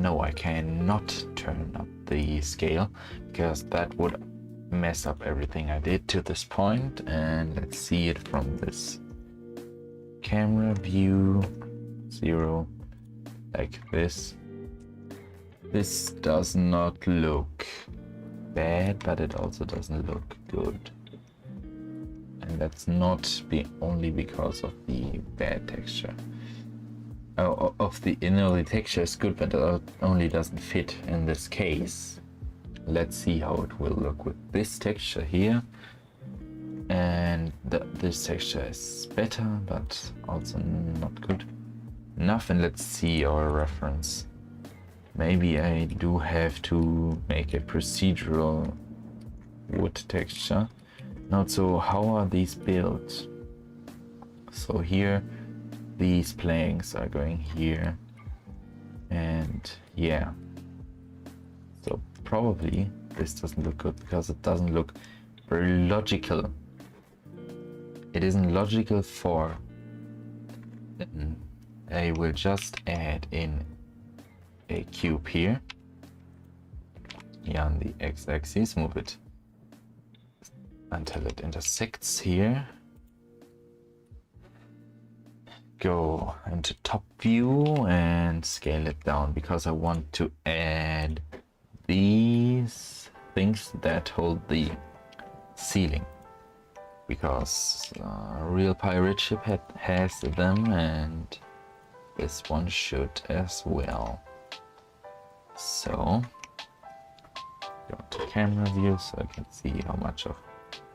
No, I cannot turn up the scale because that would mess up everything I did to this point. And let's see it from this camera view, 0, like this. This does not look bad, but it also doesn't look good. And that's not only because of the bad texture. The texture is good, but it only doesn't fit in this case. Let's see how it will look with this texture here. And this texture is better, but also not good enough. And let's see our reference. Maybe I do have to make a procedural wood texture. Now, so how are these built? So here, these planks are going here, and yeah. So probably this doesn't look good because it doesn't look very logical. It isn't logical for. I will just add in a cube here. Yeah, on the x-axis, move it until it intersects here. Go into top view and scale it down because I want to add these things that hold the ceiling, because real pirate ship has them, and this one should as well. So go to camera view so I can see how much of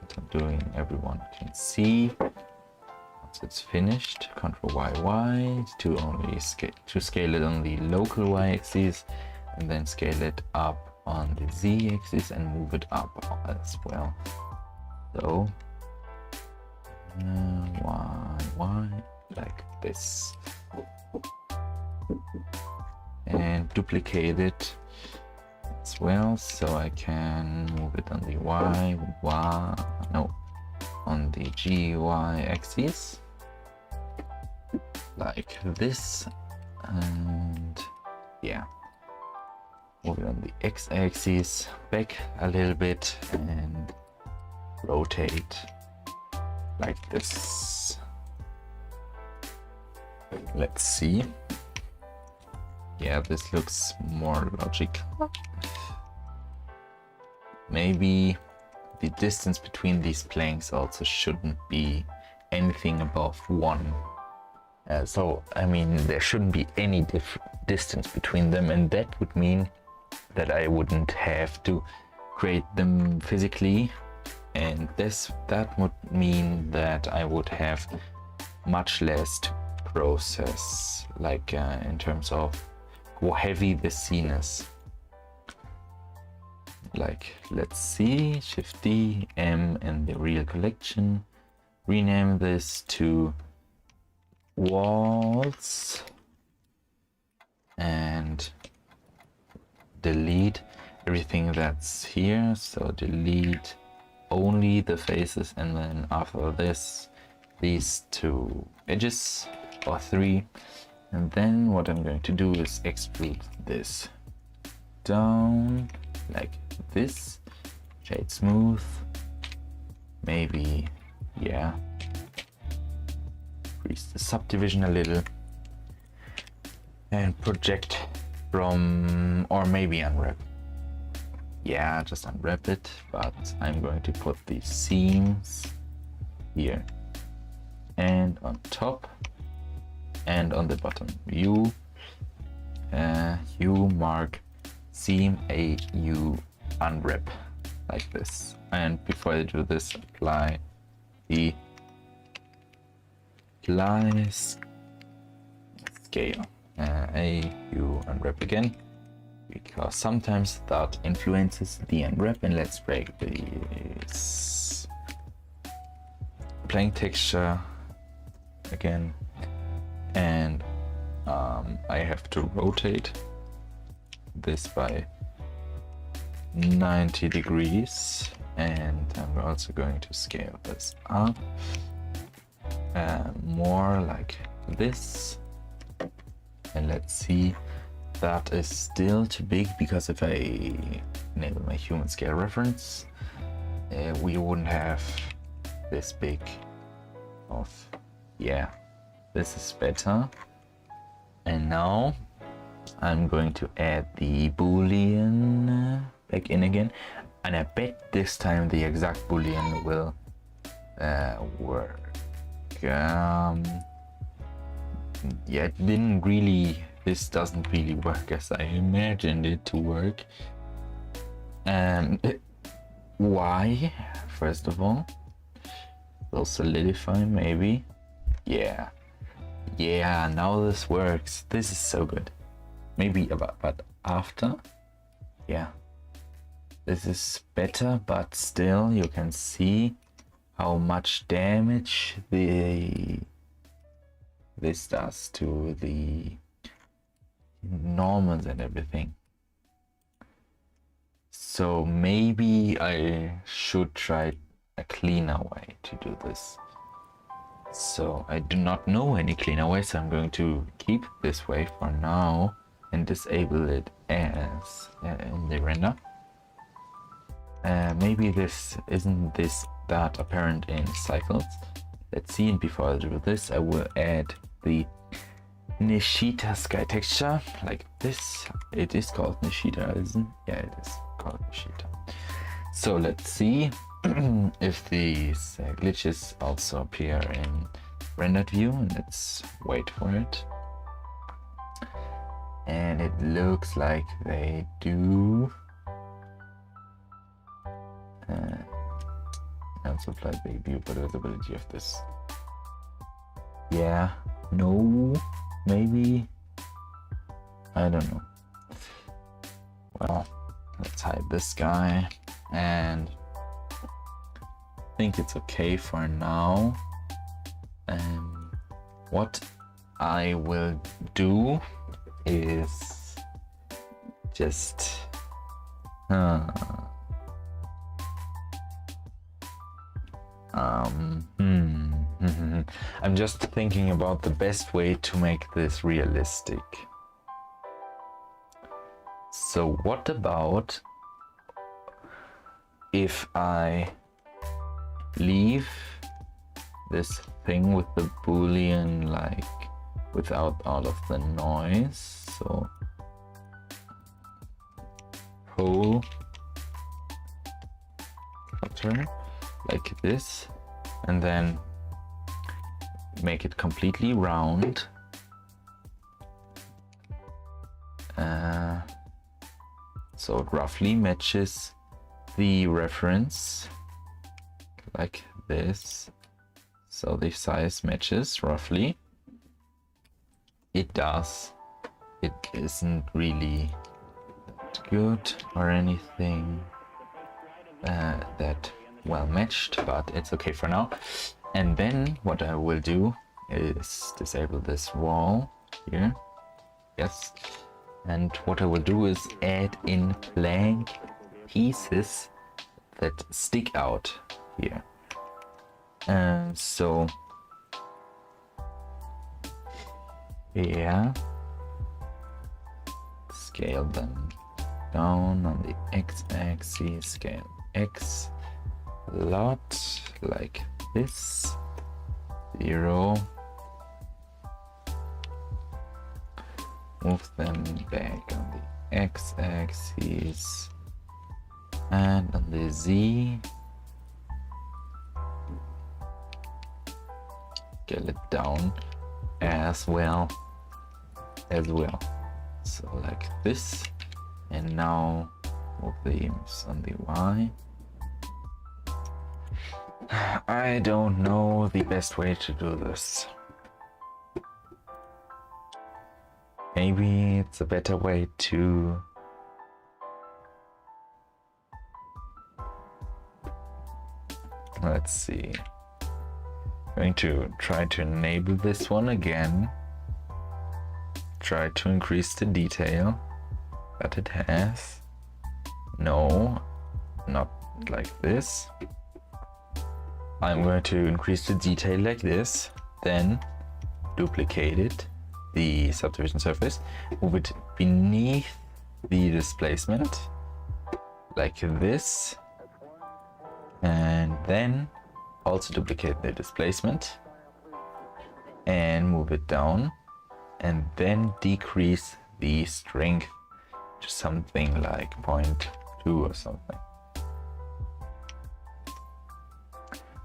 what I'm doing everyone can see. Once it's finished, Ctrl YY to scale it on the local Y-axis, and then scale it up on the Z-axis and move it up as well. So Y like this, and duplicate it as well, so I can move it on the on the GY axis like this, and yeah, move it on the X axis back a little bit and rotate like this. Let's see. Yeah, this looks more logical. Maybe the distance between these planks also shouldn't be anything above 1. So I mean there shouldn't be any distance between them, and that would mean that I wouldn't have to create them physically, and that would mean that I would have much less to process, like in terms of how heavy the scene is. Like, let's see, Shift D, M in the real collection, rename this to walls, and delete everything that's here. So delete only the faces, and then after this, these two edges, or three. And then what I'm going to do is extrude this down like this, shade smooth, maybe, yeah, increase the subdivision a little, and project from, or maybe unwrap. Yeah, just unwrap it, but I'm going to put these seams here, and on top, and on the bottom. You mark seam AU unwrap like this. And before I do this, apply the scale. AU unwrap again, because sometimes that influences the unwrap. And let's break this blank texture again, and I have to rotate this by 90 degrees, and I'm also going to scale this up more like this. And let's see, that is still too big, because if I enable my human scale reference, we wouldn't have this big of, yeah, this is better. And now I'm going to add the boolean back in again, and I bet this time the exact boolean will work. Yeah, it didn't really, this doesn't really work as I imagined it to work. Why? First of all, will solidify maybe. Yeah, now this works. This is so good. Maybe but after, yeah, this is better, but still you can see how much damage this does to the normals and everything. So maybe I should try a cleaner way to do this. So I do not know any cleaner way, so I'm going to keep this way for now and disable it as in the render. Maybe this isn't that apparent in cycles. Let's see, and before I do this, I will add the Nishita sky texture like this. It is called Nishita, isn't it? Yeah, it is called Nishita. So let's see if these glitches also appear in rendered view, and let's wait for it. And it looks like they do. Also apply the viewport visibility of this. Yeah, no, maybe, I don't know. Well, let's hide this guy, and I think it's okay for now. What I will do is just I'm just thinking about the best way to make this realistic. So what about if I leave this thing with the boolean like without all of the noise? So whole clutter like this, and then make it completely round. So it roughly matches the reference like this. So the size matches roughly. It does. It isn't really that good or anything that well matched, but it's okay for now. And then what I will do is disable this wall here. Yes. And what I will do is add in blank pieces that stick out here. So yeah, scale them down on the x-axis, scale x a lot like this, 0. Move them back on the x-axis and on the z. Scale it down as well. So like this. And now move the imps on the y. I don't know the best way to do this. Maybe it's a better way to let's see. I'm going to try to enable this one again. Try to increase the detail that it has. No, not like this. I'm going to increase the detail like this, then duplicate it, the subdivision surface, move it beneath the displacement like this, and then also duplicate the displacement and move it down, and then decrease the strength to something like 0.2 or something.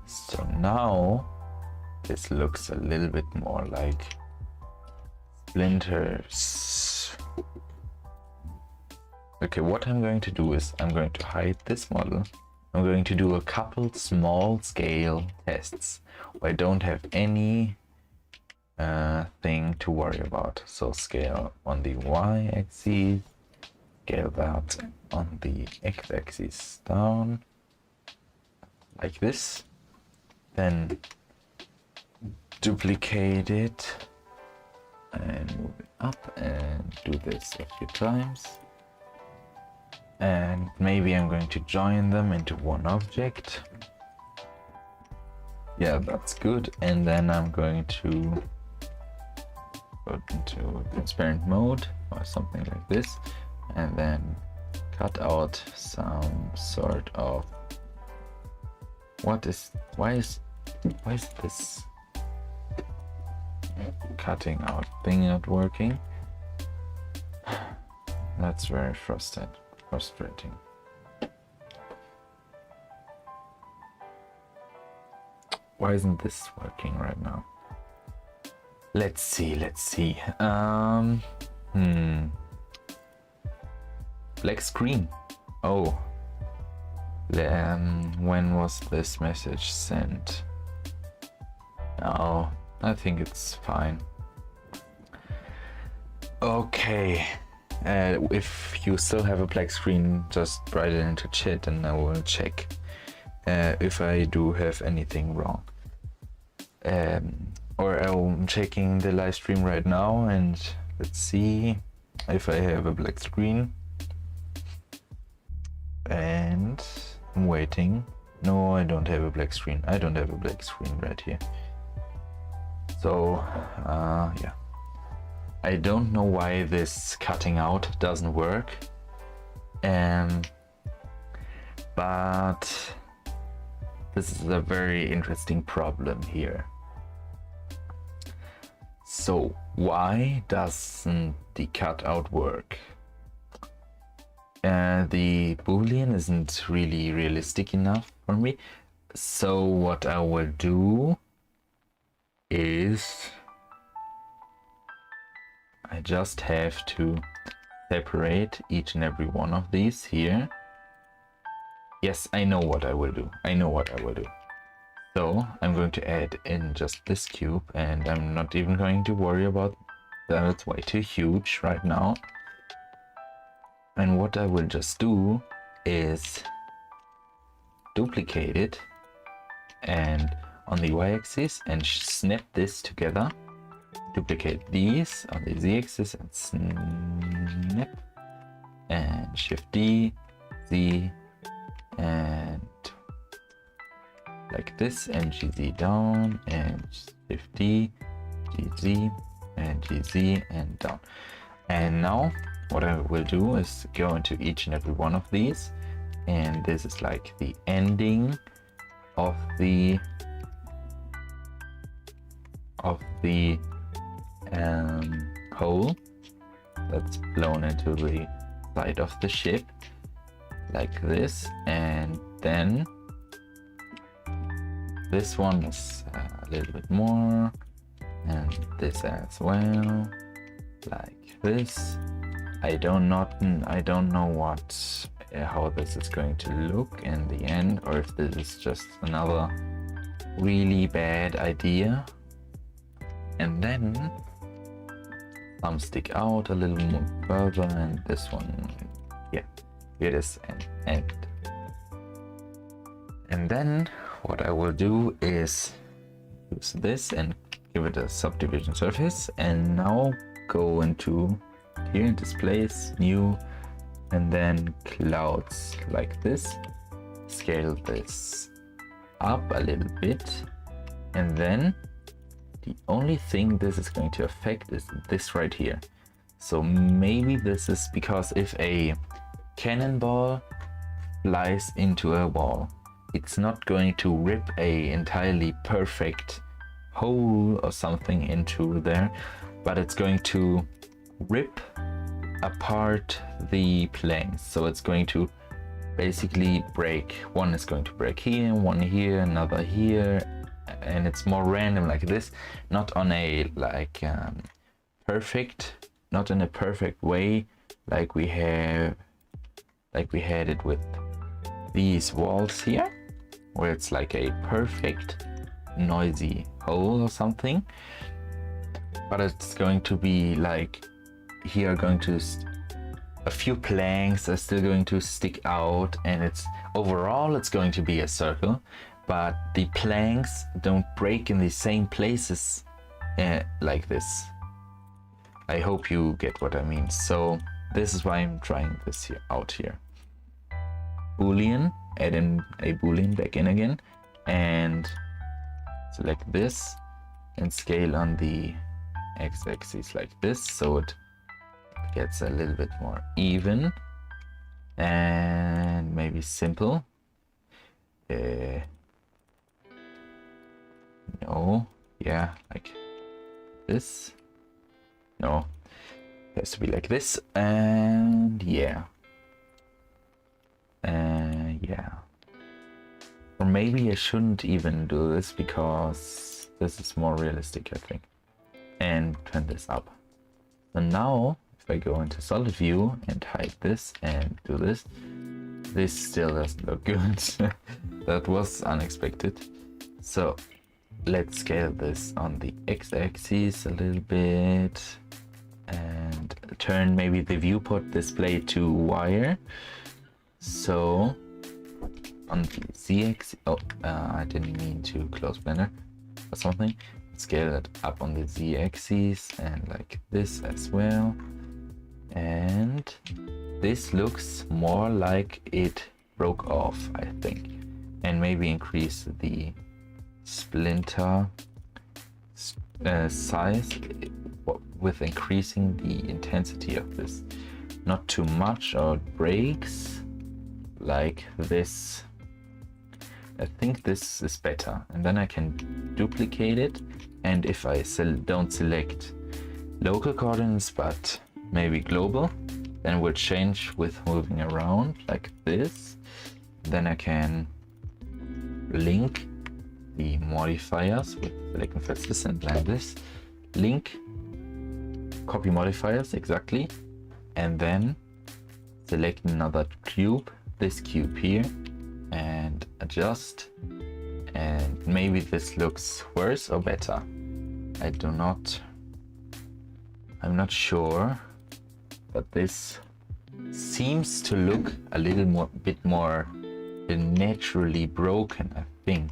So now this looks a little bit more like splinters. Okay, what I'm going to do is I'm going to hide this model. I'm going to do a couple small scale tests where I don't have any thing to worry about. So scale on the y-axis, scale that on the x-axis down like this, then duplicate it and move it up and do this a few times. And maybe I'm going to join them into one object. Yeah, that's good. And then I'm going to go into transparent mode or something like this, and then cut out some sort of why is this cutting out thing not working? That's very frustrating. Why isn't this working right now? Let's see. Black screen. Oh. When was this message sent? Oh, I think it's fine. Okay. If you still have a black screen, just write it into chat and I will check if I do have anything wrong. Or I'm checking the live stream right now and let's see if I have a black screen. And I'm waiting. No, I don't have a black screen. I don't have a black screen right here. So, yeah. I don't know why this cutting out doesn't work. But this is a very interesting problem here. So, why doesn't the cutout work? The Boolean isn't really realistic enough for me. So what I will do is I just have to separate each and every one of these here. Yes, I know what I will do. So I'm going to add in just this cube, and I'm not even going to worry about that. It's way too huge right now. And what I will just do is duplicate it and on the y-axis and snap this together. Duplicate these on the z-axis and snap, and shift D, Z, and like this, and GZ down, and shift D, GZ, and GZ, and down. And now what I will do is go into each and every one of these, and this is like the ending of the hole that's blown into the side of the ship, like this. And then this one is a little bit more, and this as well, like this. I don't know what how this is going to look in the end, or if this is just another really bad idea. And then some stick out a little more further, and this one, yeah, here it is, and end. And then what I will do is use this and give it a subdivision surface, and now go into here in displays, new, and then clouds, like this. Scale this up a little bit, and then the only thing this is going to affect is this right here. So maybe this is because if a cannonball flies into a wall, it's not going to rip a entirely perfect hole or something into there, but it's going to rip apart the planks. So it's going to basically break. One is going to break here, one here, another here, and it's more random like this, not on a like perfect, not in a perfect way like we had it with these walls here, where it's like a perfect noisy hole or something. But it's going to be like here, going to a few planks are still going to stick out, and it's overall it's going to be a circle, but the planks don't break in the same places like this. I hope you get what I mean. So this is why I'm trying this here out here. Boolean, add in a boolean back in again, and select this and scale on the x-axis like this, so it gets a little bit more even and maybe simple. No, yeah, like this. No, it has to be like this, and yeah. Yeah. Or maybe I shouldn't even do this, because this is more realistic, I think. And turn this up. So now, if I go into solid view and hide this and do this, this still doesn't look good. That was unexpected. So let's scale this on the x-axis a little bit and turn maybe the viewport display to wire. So on the z-axis, I didn't mean to close Blender or something. Scale it up on the z-axis and like this as well. And this looks more like it broke off, I think. And maybe increase the splinter size with increasing the intensity of this. Not too much or it breaks, like this. I think this is better, and then I can duplicate it, and if I don't select local coordinates but maybe global, then it will change with moving around like this. Then I can link the modifiers with selecting faces and blend this. Link, copy modifiers, exactly. And then select another cube, this cube here, and adjust. And maybe this looks worse or better. I'm not sure, but this seems to look a bit more naturally broken, I think.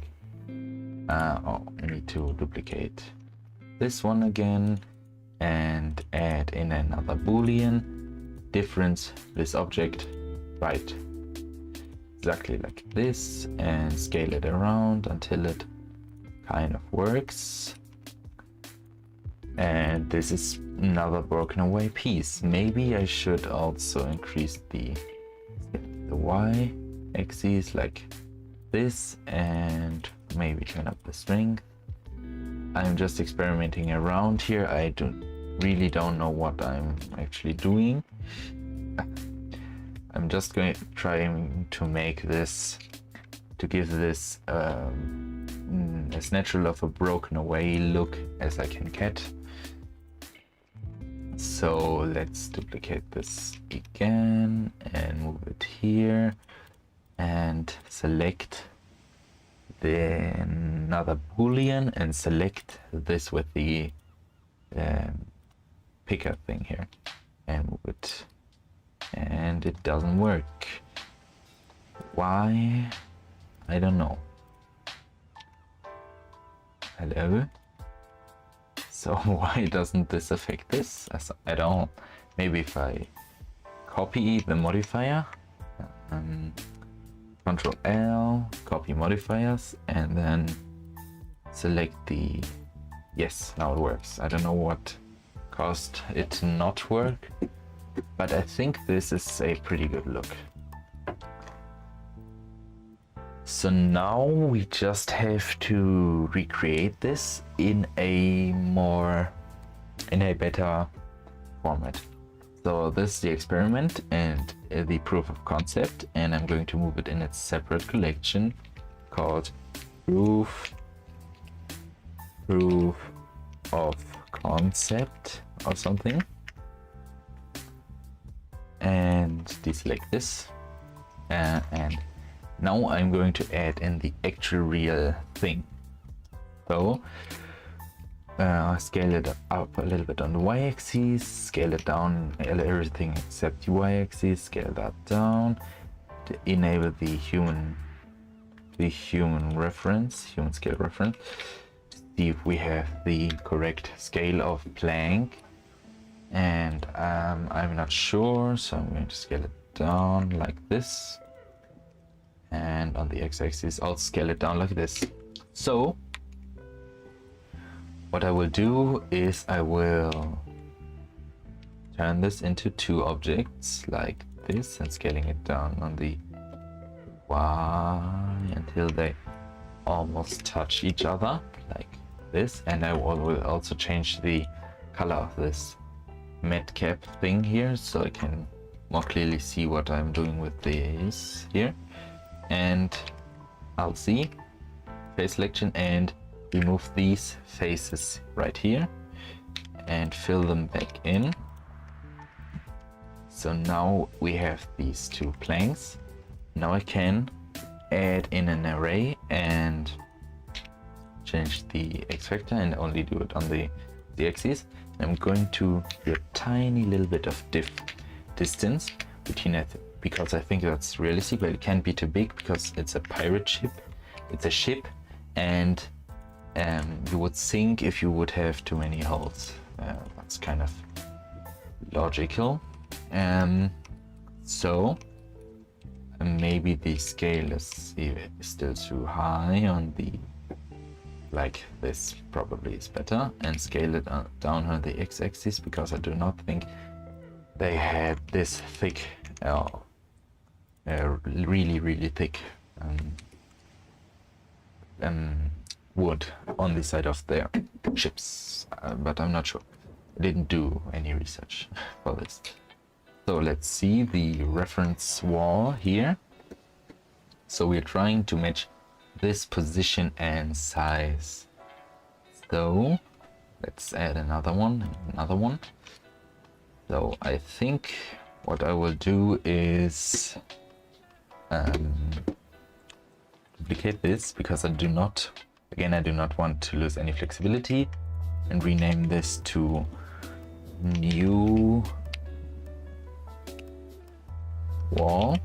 I need to duplicate this one again and add in another boolean difference this object right exactly like this, and scale it around until it kind of works. And this is another broken away piece. Maybe I should also increase the y axis like this, and maybe turn up the strength. I'm just experimenting around here. I really don't know what I'm actually doing. I'm just trying to make this, to give this as natural of a broken away look as I can get. So let's duplicate this again and move it here and select another boolean and select this with the picker thing here and move it, and it doesn't work. Why? I don't know. Hello? So why doesn't this affect this at all? Maybe if I copy the modifier, Control L, copy modifiers, and then select the, yes, now it works. I don't know what caused it to not work, but I think this is a pretty good look. So now we just have to recreate this in a better format. So this is the experiment and the proof of concept, and I'm going to move it in its separate collection called proof of concept or something, and deselect this, and now I'm going to add in the actual real thing. So scale it up a little bit on the y-axis, scale it down, everything except the y-axis, scale that down to enable the human reference, human scale reference, to see if we have the correct scale of plank. And I'm not sure, so I'm going to scale it down like this, and on the x-axis I'll scale it down like this. So what I will do is I will turn this into two objects like this and scaling it down on the y until they almost touch each other like this. And I will also change the color of this matte cap thing here so I can more clearly see what I'm doing with this here. And I'll see face selection and remove these faces right here and fill them back in. So now we have these two planks. Now I can add in an array and change the X factor and only do it on the axis. I'm going to do a tiny little bit of distance between it, because I think that's realistic, but it can't be too big because it's a pirate ship. It's a ship, and you would sink if you would have too many holes. That's kind of logical. So maybe the scale is still too high on the, like this probably is better, and scale it down on the x-axis, because I do not think they had this thick, really thick wood on the side of their ships, but I'm not sure. I didn't do any research for this. So let's see the reference wall here. So we're trying to match this position and size. So let's add another one and another one. So I think what I will do is duplicate this, because I do not want to lose any flexibility, and rename this to new wall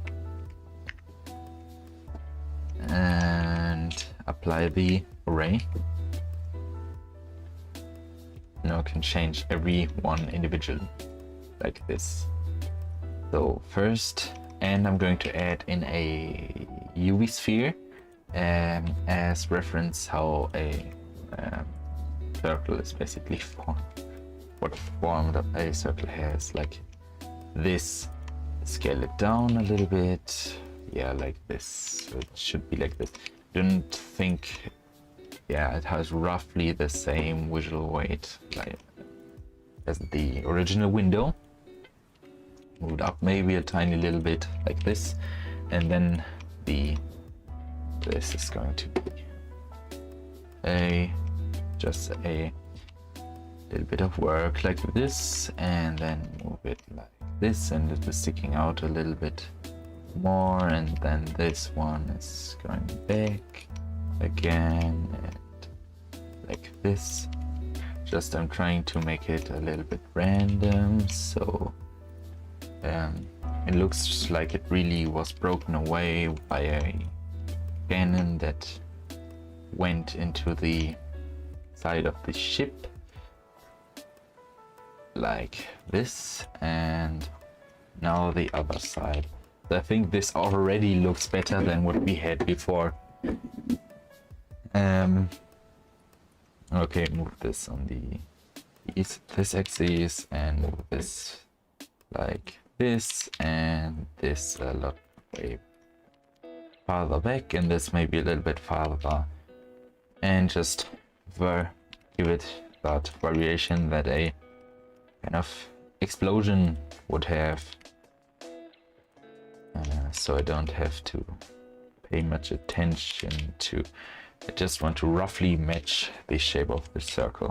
and apply the array. Now I can change every one individually like this. So first, and I'm going to add in a UV sphere as reference how a circle is basically formed. What form that a circle has, like this. Scale it down a little bit, yeah, like this. So it should be like this. Don't think, yeah, it has roughly the same visual weight like as the original window. Move it up maybe a tiny little bit like this, and then this is going to be just a little bit of work like this, and then move it like this, and it is sticking out a little bit more, and then this one is going back again and like this. Just I'm trying to make it a little bit random, so it looks like it really was broken away by a cannon that went into the side of the ship like this, and now the other side. So I think this already looks better than what we had before. Okay, move this on this axis, and move this like this, and this a lot way farther back, and this maybe a little bit farther, and just give it that variation that a kind of explosion would have, so I don't have to pay much attention to. I just want to roughly match the shape of the circle.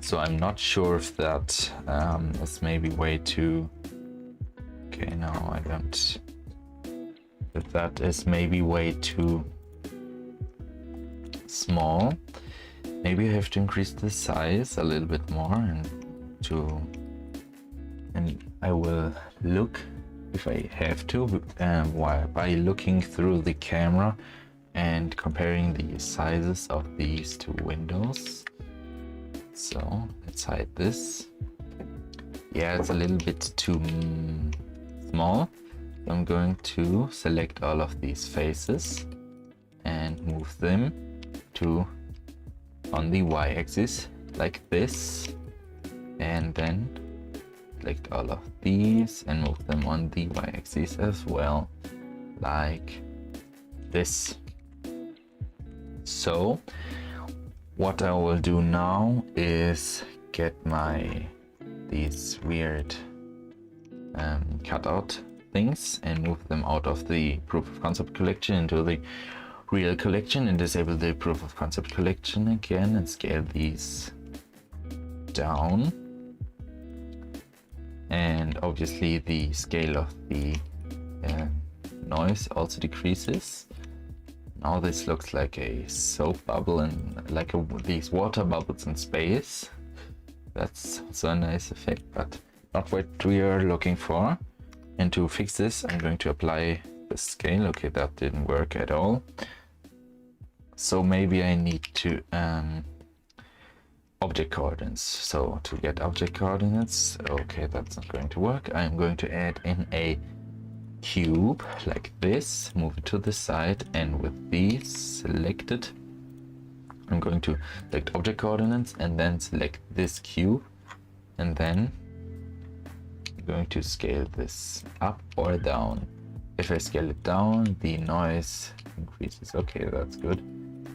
So I'm not sure if that is maybe way too. Okay, no, I don't. If that is maybe way too small. Maybe I have to increase the size a little bit more, and I will look if I have to by looking through the camera and comparing the sizes of these two windows. So let's hide this. Yeah, it's a little bit too small. I'm going to select all of these faces and move them to on the y-axis like this, and then select all of these and move them on the y-axis as well like this. So what I will do now is get these weird cutout things and move them out of the proof of concept collection into the real collection, and disable the proof of concept collection again, and scale these down. And obviously the scale of the noise also decreases. Now this looks like a soap bubble, and like these water bubbles in space. That's also a nice effect, but not what we are looking for. And to fix this, I'm going to apply the scale. Okay, that didn't work at all. So maybe I need to object coordinates. So to get object coordinates, okay, that's not going to work. I'm going to add in a cube like this, move it to the side, and with these selected, I'm going to select object coordinates and then select this cube, and then I'm going to scale this up or down. If I scale it down, the noise increases. Okay, that's good.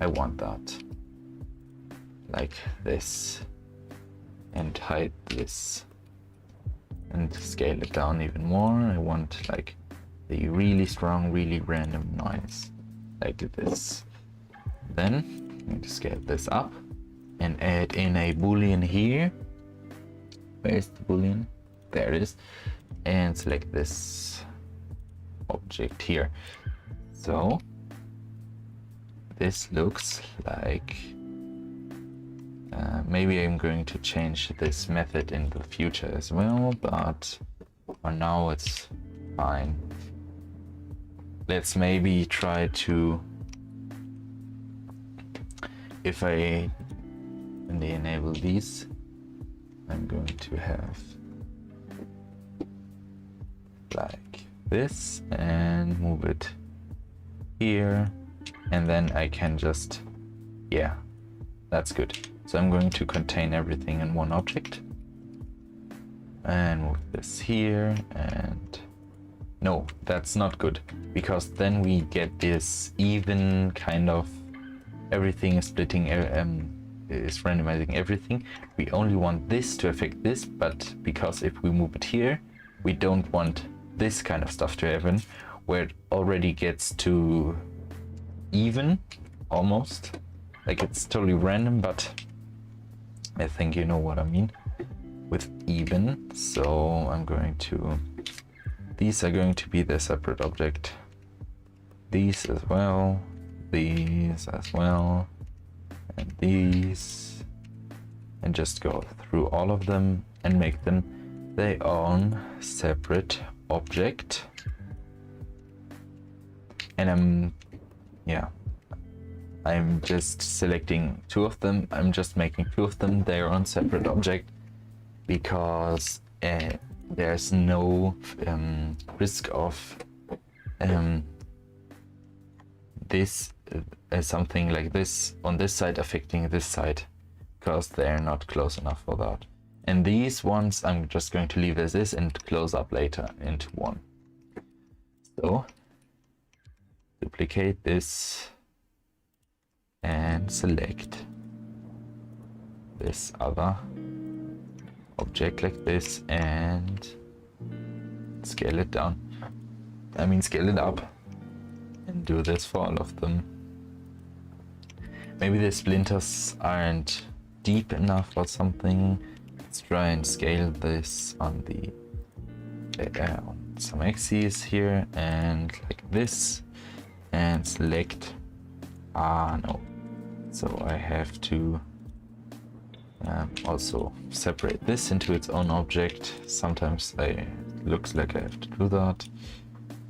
I want that like this, and hide this and scale it down even more. I want like the really strong, really random noise. like this. Then I'm going to scale this up and add in a boolean here. Where's the boolean? There it is. And select this object here. So this looks like maybe I'm going to change this method in the future as well, but for now it's fine. Let's maybe try to, if I enable these, I'm going to have like this and move it here, and then I can just, yeah, that's good. So I'm going to contain everything in one object and move this here, and no, that's not good, because then we get this even kind of, everything is splitting, is randomizing everything. We only want this to affect this, but because if we move it here, we don't want this kind of stuff to happen, where it already gets to even, almost. Like it's totally random, but I think you know what I mean with even. So I'm going to, these are going to be the separate object. These as well, these as well, and these, and just go through all of them and make them their own separate object. And I'm just selecting two of them. I'm just making two of them their own separate object, because there's no risk of this something like this on this side affecting this side, because they're not close enough for that. And these ones I'm just going to leave as is and close up later into one. So duplicate this and select this other object like this and scale it down. I mean scale it up, and do this for all of them. Maybe the splinters aren't deep enough or something. Let's try and scale this on the on some axes here, and like this, and select, no, so I have to also separate this into its own object. Sometimes it looks like I have to do that.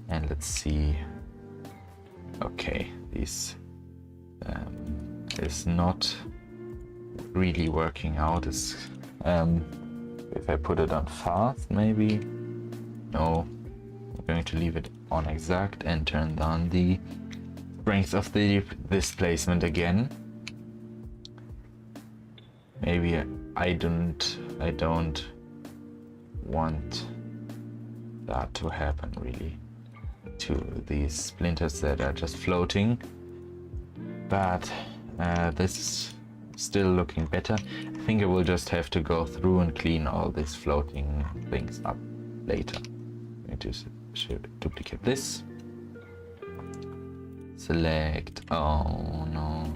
And let's see. Okay, this is not really working out. Is if I put it on fast, maybe. No, I'm going to leave it on exact and turn down the strength of the displacement again. Maybe I don't want that to happen really, to these splinters that are just floating. But this is still looking better. I think I will just have to go through and clean all these floating things up later. I'm going to duplicate this. Select, oh no,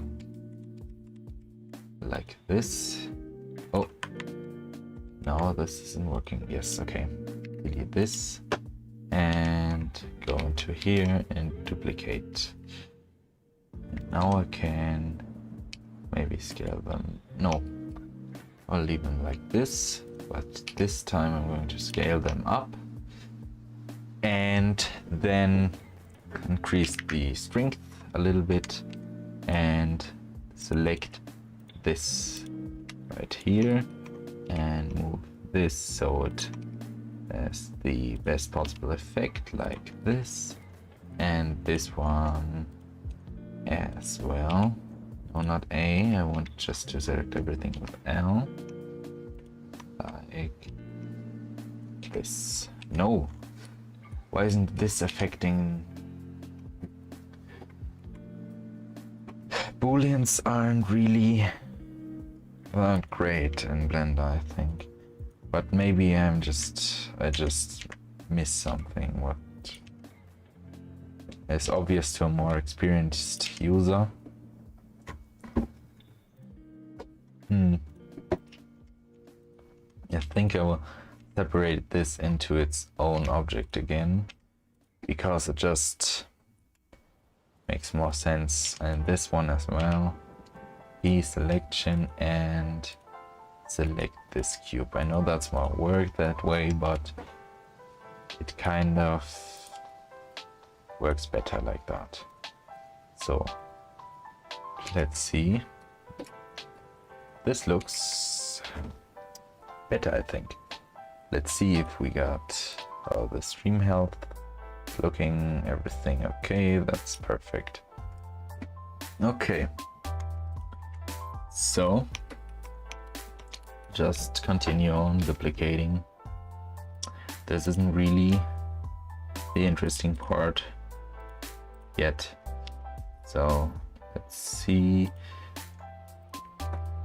like this. Oh, no, this isn't working. Yes, okay. Delete this and go into here and duplicate. And now I can maybe scale them. No, I'll leave them like this, but this time I'm going to scale them up and then increase the strength a little bit and select this right here and move this so it has the best possible effect, like this, and this one as well. No, not A, I want just to select everything with L, like this. No, why isn't this affecting? Booleans aren't really that great in Blender, I think. But maybe I just missed something. What? is obvious to a more experienced user. I think I will separate this into its own object again, because it just makes more sense. And this one as well. Key selection and select this cube. I know that's not work that way, but it kind of works better like that. So let's see. This looks better, I think. Let's see if we got the stream health looking, everything okay. That's perfect. Okay, so just continue on duplicating. This isn't really the interesting part yet, so let's see.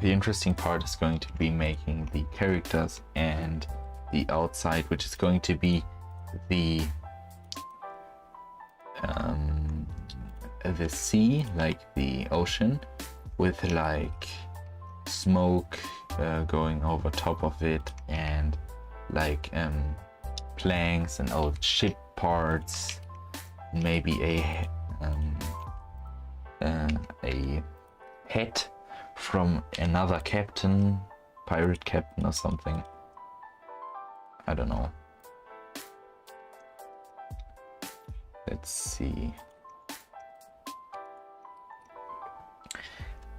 The interesting part is going to be making the characters and the outside, which is going to be the sea, like the ocean, with like smoke going over top of it, and like planks and old ship parts, maybe a head from another captain, pirate captain or something. I don't know. Let's see.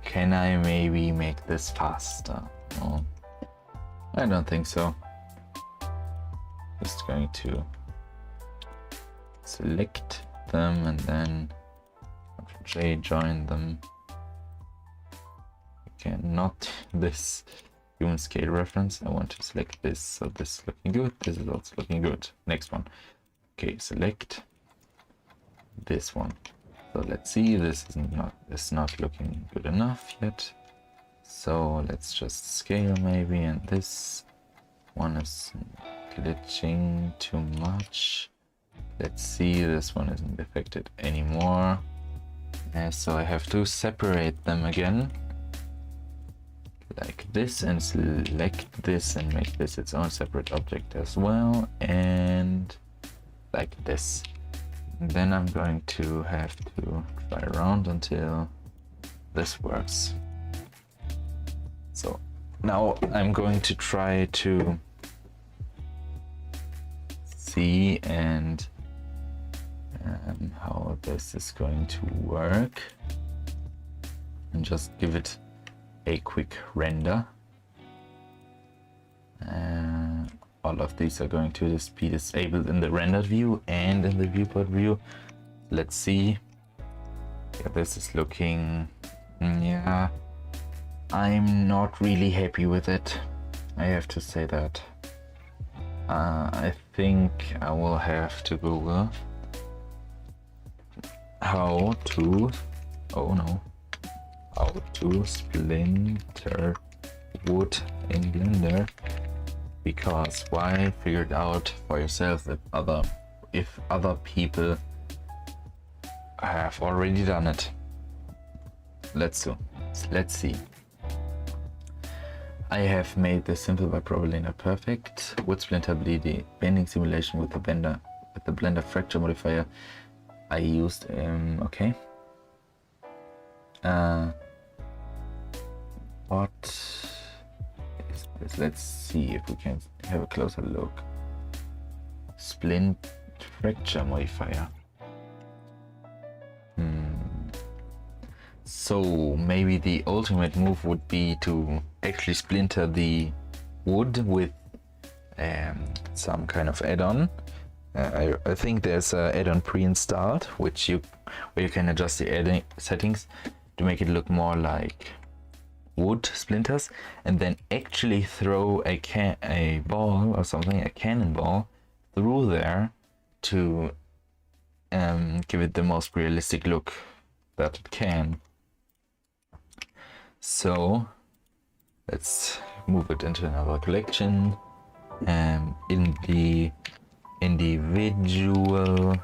Can I maybe make this faster? No, I don't think so. Just going to select them and then J join them. Okay, not this human scale reference. I want to select this. So this is looking good. This is also looking good. Next one. Okay, select this one. So let's see. This is not looking good enough yet. So let's just scale maybe. And this one is glitching too much. Let's see. This one isn't affected anymore. So I have to separate them again, like this, and select this and make this its own separate object as well, and like this. And then I'm going to have to try around until this works. So now I'm going to try to see and how this is going to work, and just give it a quick render. All of these are going to be disabled in the rendered view and in the viewport view. Let's see. Yeah, this is looking, yeah, I'm not really happy with it. I have to say that. I think I will have to Google how to, oh no, how to splinter wood in Blender, because why? Figure it out for yourself if other people have already done it. Let's see. I have made this simple but probably not perfect. Wood splinter bleed bending simulation with the Blender fracture modifier I used. Okay. What is this? Let's see if we can have a closer look. Splint fracture modifier. So maybe the ultimate move would be to actually splinter the wood with some kind of add-on. I think there's an add-on pre-installed, where you can adjust the settings to make it look more like wood splinters, and then actually throw a ball or something, a cannonball, through there to give it the most realistic look that it can. So let's move it into another collection. In the individual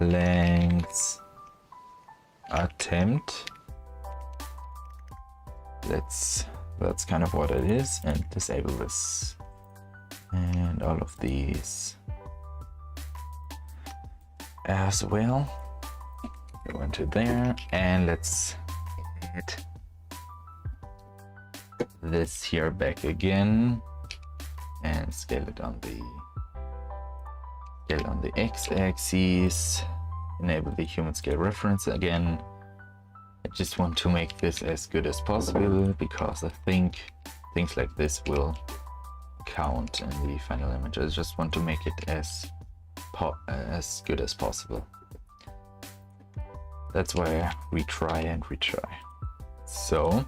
length attempt. That's kind of what it is, and disable this and all of these as well. Go into there, and let's add this here back again and scale it on the x-axis. Enable the human scale reference again. I just want to make this as good as possible because I think things like this will count in the final image. I just want to make it as good as possible. That's why we retry and retry. So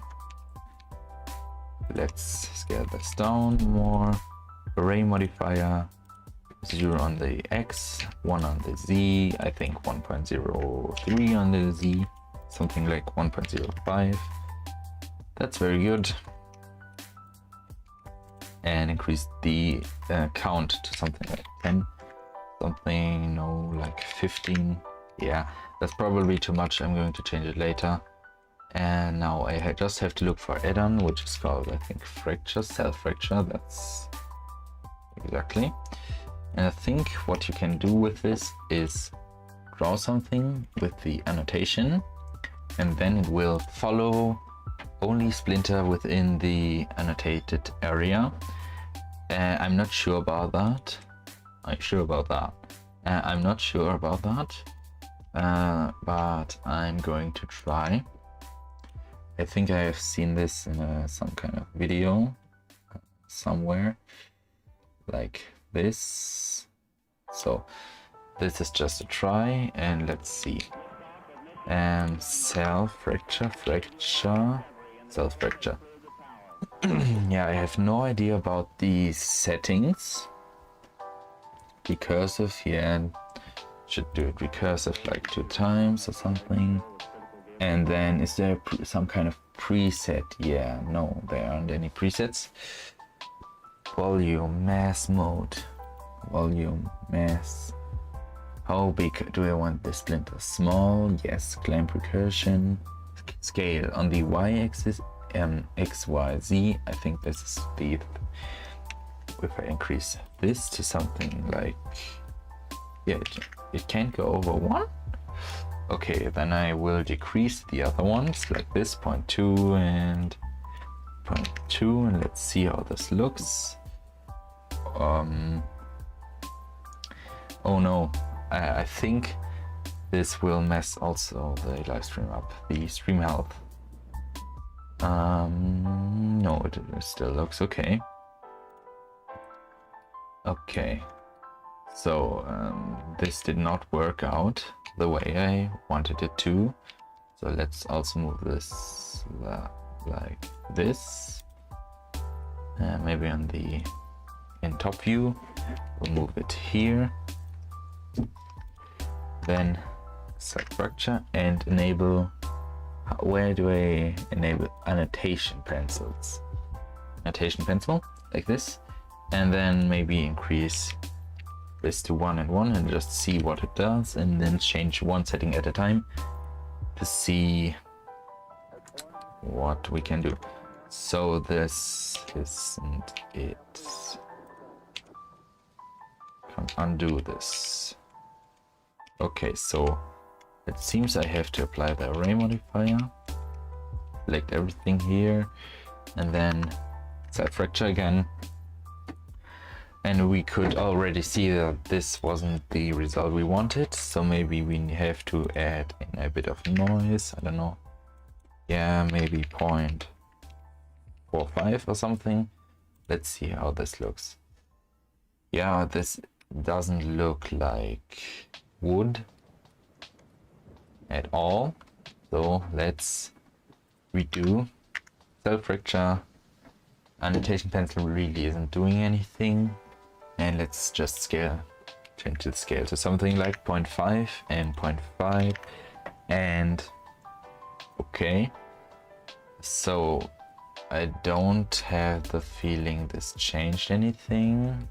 let's scale this down more. Array modifier 0 on the x, 1 on the z, I think 1.03 on the z, something like 1.05. That's very good. And increase the count to something like 10, something, no, like 15. Yeah, that's probably too much. I'm going to change it later. And now I just have to look for add-on, which is called, I think, fracture, self-fracture. That's exactly. And I think what you can do with this is draw something with the annotation, and then it will follow only splinter within the annotated area. I'm not sure about that. I'm sure about that. I'm not sure about that, but I'm going to try. I think I have seen this in some kind of video somewhere, like this. So this is just a try, and let's see. Self-fracture, self-fracture. Yeah, I have no idea about these settings. Recursive, yeah, should do it recursive like 2 times or something. And then is there some kind of preset? Yeah, no, there aren't any presets. Volume, mass mode, volume, mass. How big do I want the splinter? Small, yes. Clamp recursion. Scale on the y-axis, x, y, z. I think this is the. If I increase this to something like, yeah, it can't go over 1. Okay, then I will decrease the other ones like this, 0.2 and 0.2, and let's see how this looks. Oh no, I think this will mess also the live stream up, the stream health. No, it still looks okay. Okay, so this did not work out the way I wanted it to. So let's also move this like this. Maybe on the top view, we'll move it here. Then self-fracture and enable. Where do I enable annotation pencils? Annotation pencil like this, and then maybe increase this to 1 and 1 and just see what it does, and then change one setting at a time to see what we can do. So this isn't it. Can undo this. Okay, so it seems I have to apply the array modifier, select everything here, and then self-fracture again. And we could already see that this wasn't the result we wanted, so maybe we have to add in a bit of noise. I don't know. Yeah, maybe 0.45 or something. Let's see how this looks. Yeah, this doesn't look like wood at all. So let's redo self-fracture. Annotation pencil really isn't doing anything. And let's just change the scale to something like 0.5 and 0.5, and okay. So I don't have the feeling this changed anything.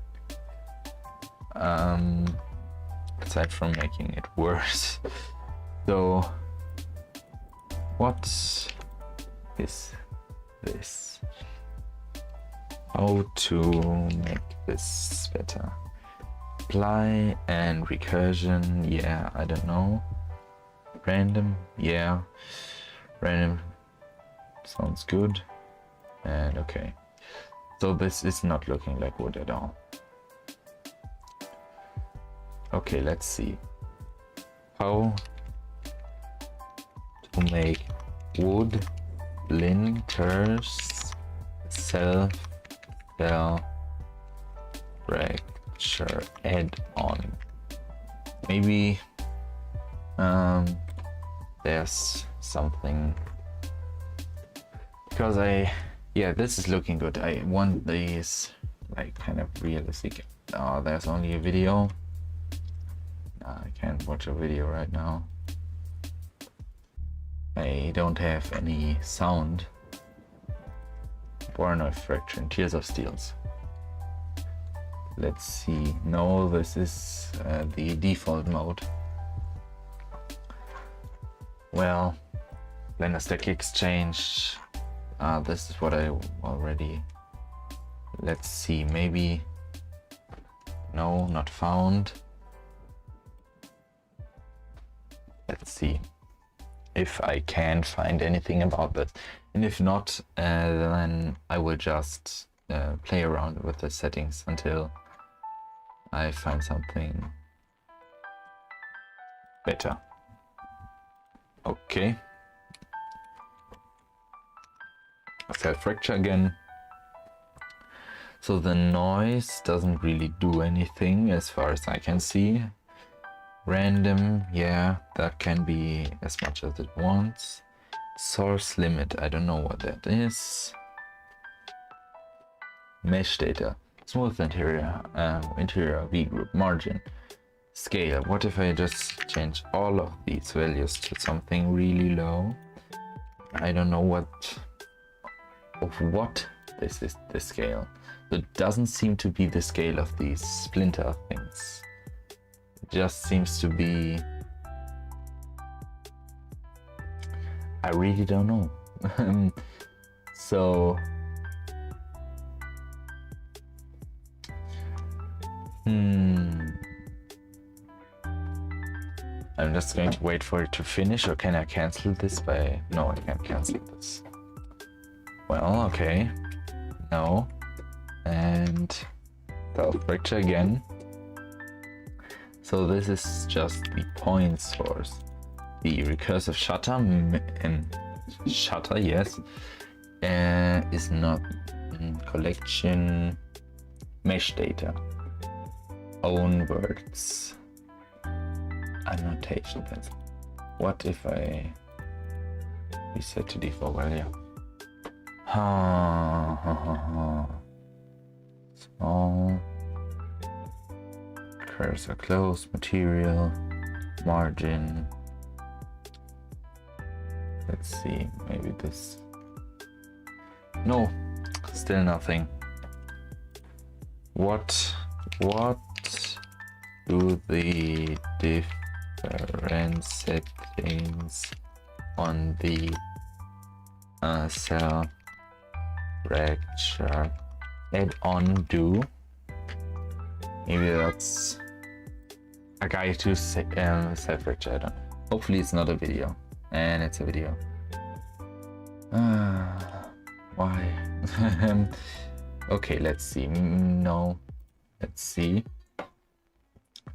aside from making it worse. So what is this? How to make this better? Apply and recursion, yeah, I don't know. Random, yeah, random sounds good. And okay, so this is not looking like wood at all. Okay, let's see how to make wood splinters self fracture add-on. Maybe there's something, because this is looking good. I want these like kind of realistic. Oh, there's only a video. I can't watch a video right now. I don't have any sound. Borno fracture and Tears of Steels. Let's see. No, this is the default mode. Well, Blender Stack Exchange. This is what I already. Let's see. Maybe. No, not found. Let's see if I can find anything about this, and if not, then I will just play around with the settings until I find something better. Okay, self fracture again. So the noise doesn't really do anything as far as I can see. Random, yeah, that can be as much as it wants. Source limit, I don't know what that is. Mesh data, smooth interior, interior V group, margin, scale. What if I just change all of these values to something really low? I don't know what this is the scale. It doesn't seem to be the scale of these splinter things. Just seems to be, I really don't know. So I'm just going to wait for it to finish, or can I cancel this by, no, I can't cancel this. Well, okay, no, and self fracture again. So this is just the point source. The recursive shutter, yes, is not collection mesh data. Own words. Annotation. What if I reset to default value? Small. Cursor close, material, margin. Let's see, maybe this. No, still nothing. What do the different settings on the cell fracture add-on do? Maybe that's a guide to self fracture add-on. Hopefully it's not a video, and it's a video. Why? Okay, let's see. No, let's see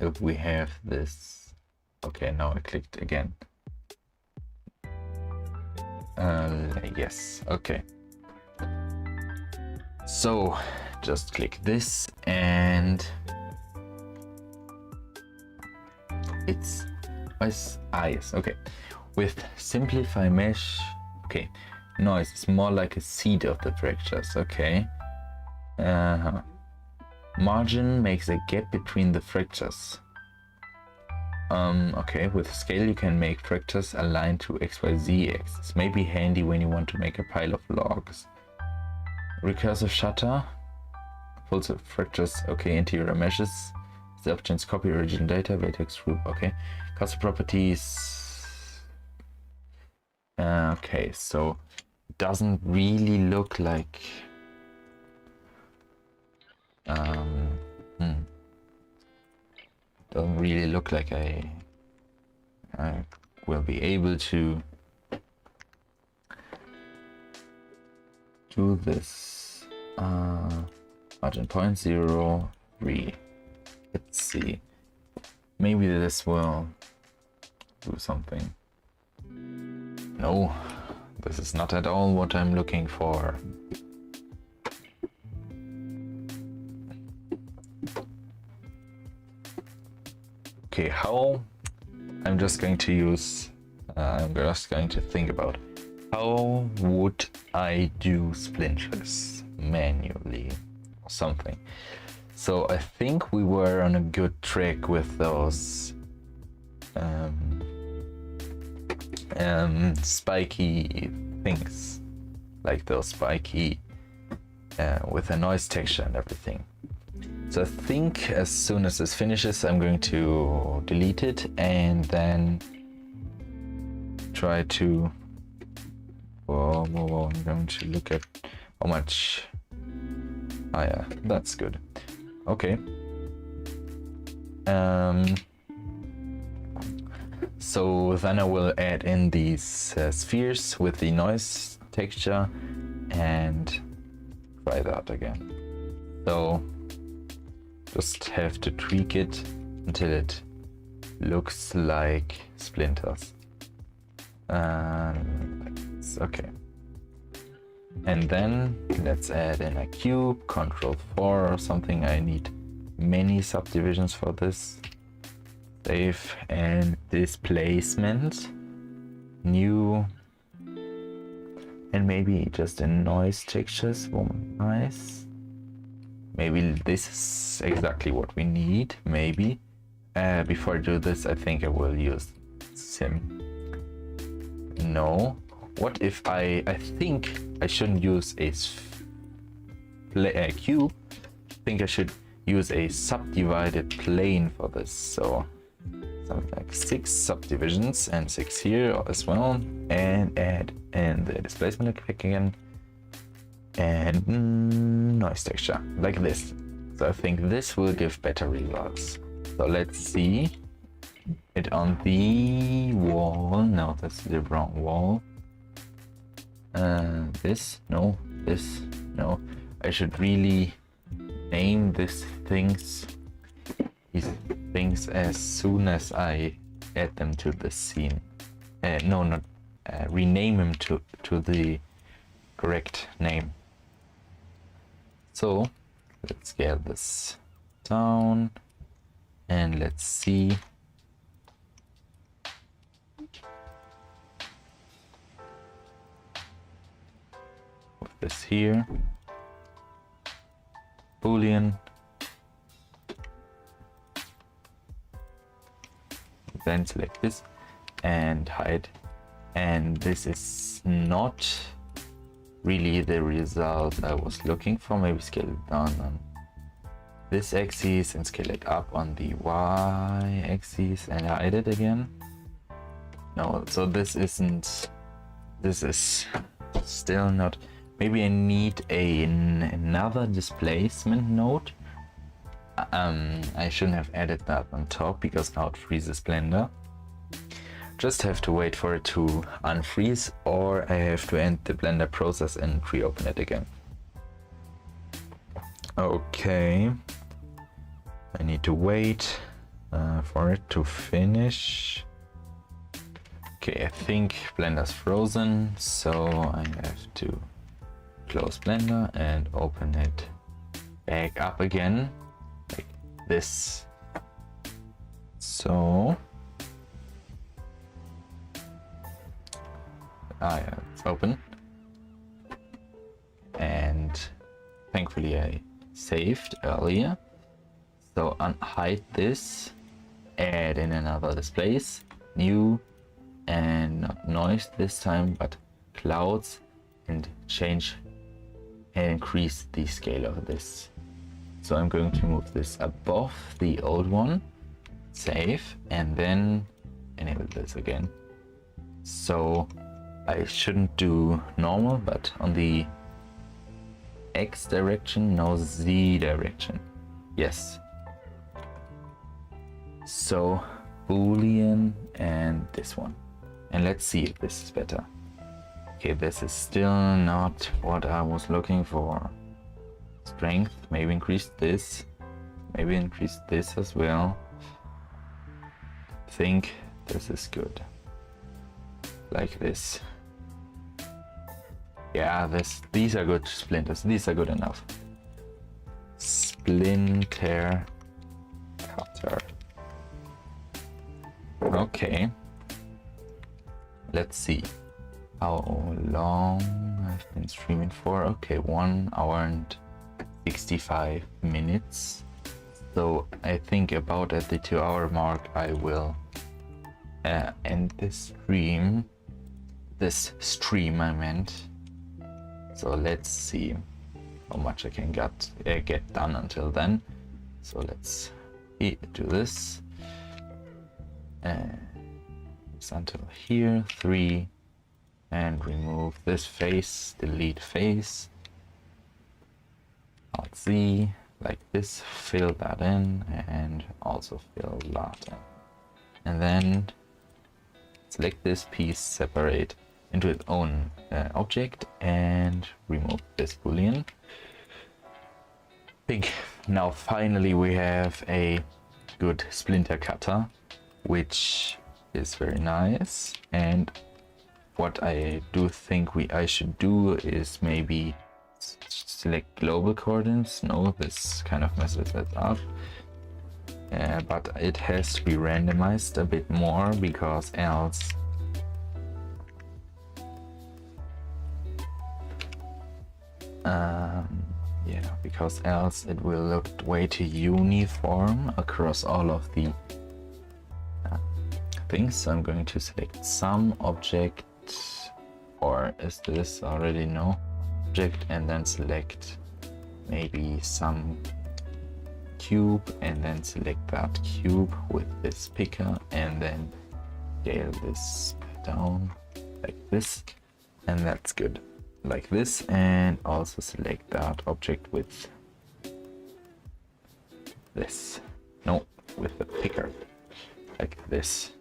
if we have this. Okay, now I clicked again. Yes, okay. So just click this and it's yes, okay. With simplify mesh, okay. Noise is more like a seed of the fractures, okay. Margin makes a gap between the fractures. Okay, with scale you can make fractures aligned to XYZ axis. May be handy when you want to make a pile of logs. Recursive shutter, full fractures, okay, interior meshes. The options copy original data, vertex group, okay. Custom properties. Okay, so it doesn't really look like doesn't really look like I will be able to do this. Margin 0.03. Let's see. Maybe this will do something. No, this is not at all what I'm looking for. Okay, how? I'm just going to use, I'm just going to think about how would I do splinters manually or something. So I think we were on a good track with those spiky things, like those spiky with a noise texture and everything. So I think as soon as this finishes, I'm going to delete it and then try to. Whoa, I'm going to look at how much. Ah, yeah, that's good. Okay. So then I will add in these spheres with the noise texture and try that again. So just have to tweak it until it looks like splinters. Okay. And then let's add in a cube, Ctrl+4 or something. I need many subdivisions for this. Save and displacement. New. And maybe just in noise textures. Nice. Maybe this is exactly what we need. Maybe. Before I do this, I think I will use sim. No. What if I think I shouldn't use a cube. I think I should use a subdivided plane for this. So something like 6 subdivisions and 6 here as well, and add in the displacement effect again and noise texture like this. So I think this will give better results. So let's see it on the wall. No, that's the wrong wall. This, no, this, no. I should really name these things as soon as I add them to the scene. No, not rename them to the correct name. So let's get this down and let's see. With this here, Boolean, then select this and hide, and this is not really the result I was looking for. Maybe scale it down on this axis and scale it up on the y axis and hide it again. No, so this is still not. Maybe I need another displacement node. I shouldn't have added that on top because now it freezes Blender. Just have to wait for it to unfreeze, or I have to end the Blender process and reopen it again. Okay. I need to wait for it to finish. Okay, I think Blender's frozen, so I have to close Blender and open it back up again, like this. So, yeah, it's open. And thankfully I saved earlier. So unhide this, add in another displace, new, and not noise this time, but clouds, and change and increase the scale of this. So I'm going to move this above the old one, save, and then enable this again. So I shouldn't do normal, but on the X direction, no, Z direction. Yes. So Boolean and this one. And let's see if this is better. Okay, this is still not what I was looking for. Strength, maybe increase this. Maybe increase this as well. I think this is good. Like this. Yeah, these are good splinters. These are good enough. Splinter cutter. Okay. Let's see how long I've been streaming for. Okay, 1 hour and 65 minutes. So I think about at the 2-hour mark I will end this stream. This stream I meant. So let's see how much I can get done until then. So let's do this. It's until here, 3, and remove this face, delete face. Alt Z, like this, fill that in, and also fill that in. And then select this piece, separate into its own object, and remove this boolean. I think now finally we have a good splinter cutter, which is very nice. And what I do think I should do is maybe select global coordinates. No, this kind of messes it up. But it has to be randomized a bit more, because else because else it will look way too uniform across all of the things. So I'm going to select some object, or is this already no object, and then select maybe some cube, and then select that cube with this picker, and then scale this down like this, and that's good. Like this, and also select that object with this. No, with the picker, like this.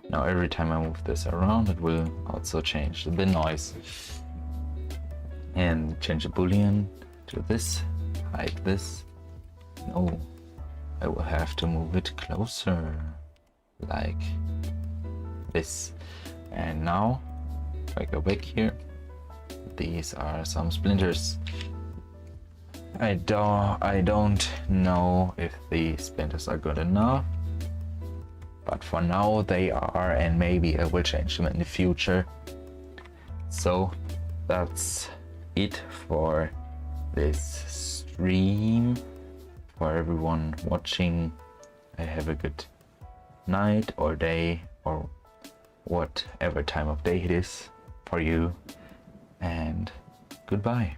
Now every time I move this around, it will also change the noise. And change the boolean to this, hide this. No, I will have to move it closer, like this. And now, if I go back here, these are some splinters. I don't know if the splinters are good enough, but for now they are, and maybe I will change them in the future. So that's it for this stream. For everyone watching, I have a good night or day, or whatever time of day it is for you, and goodbye.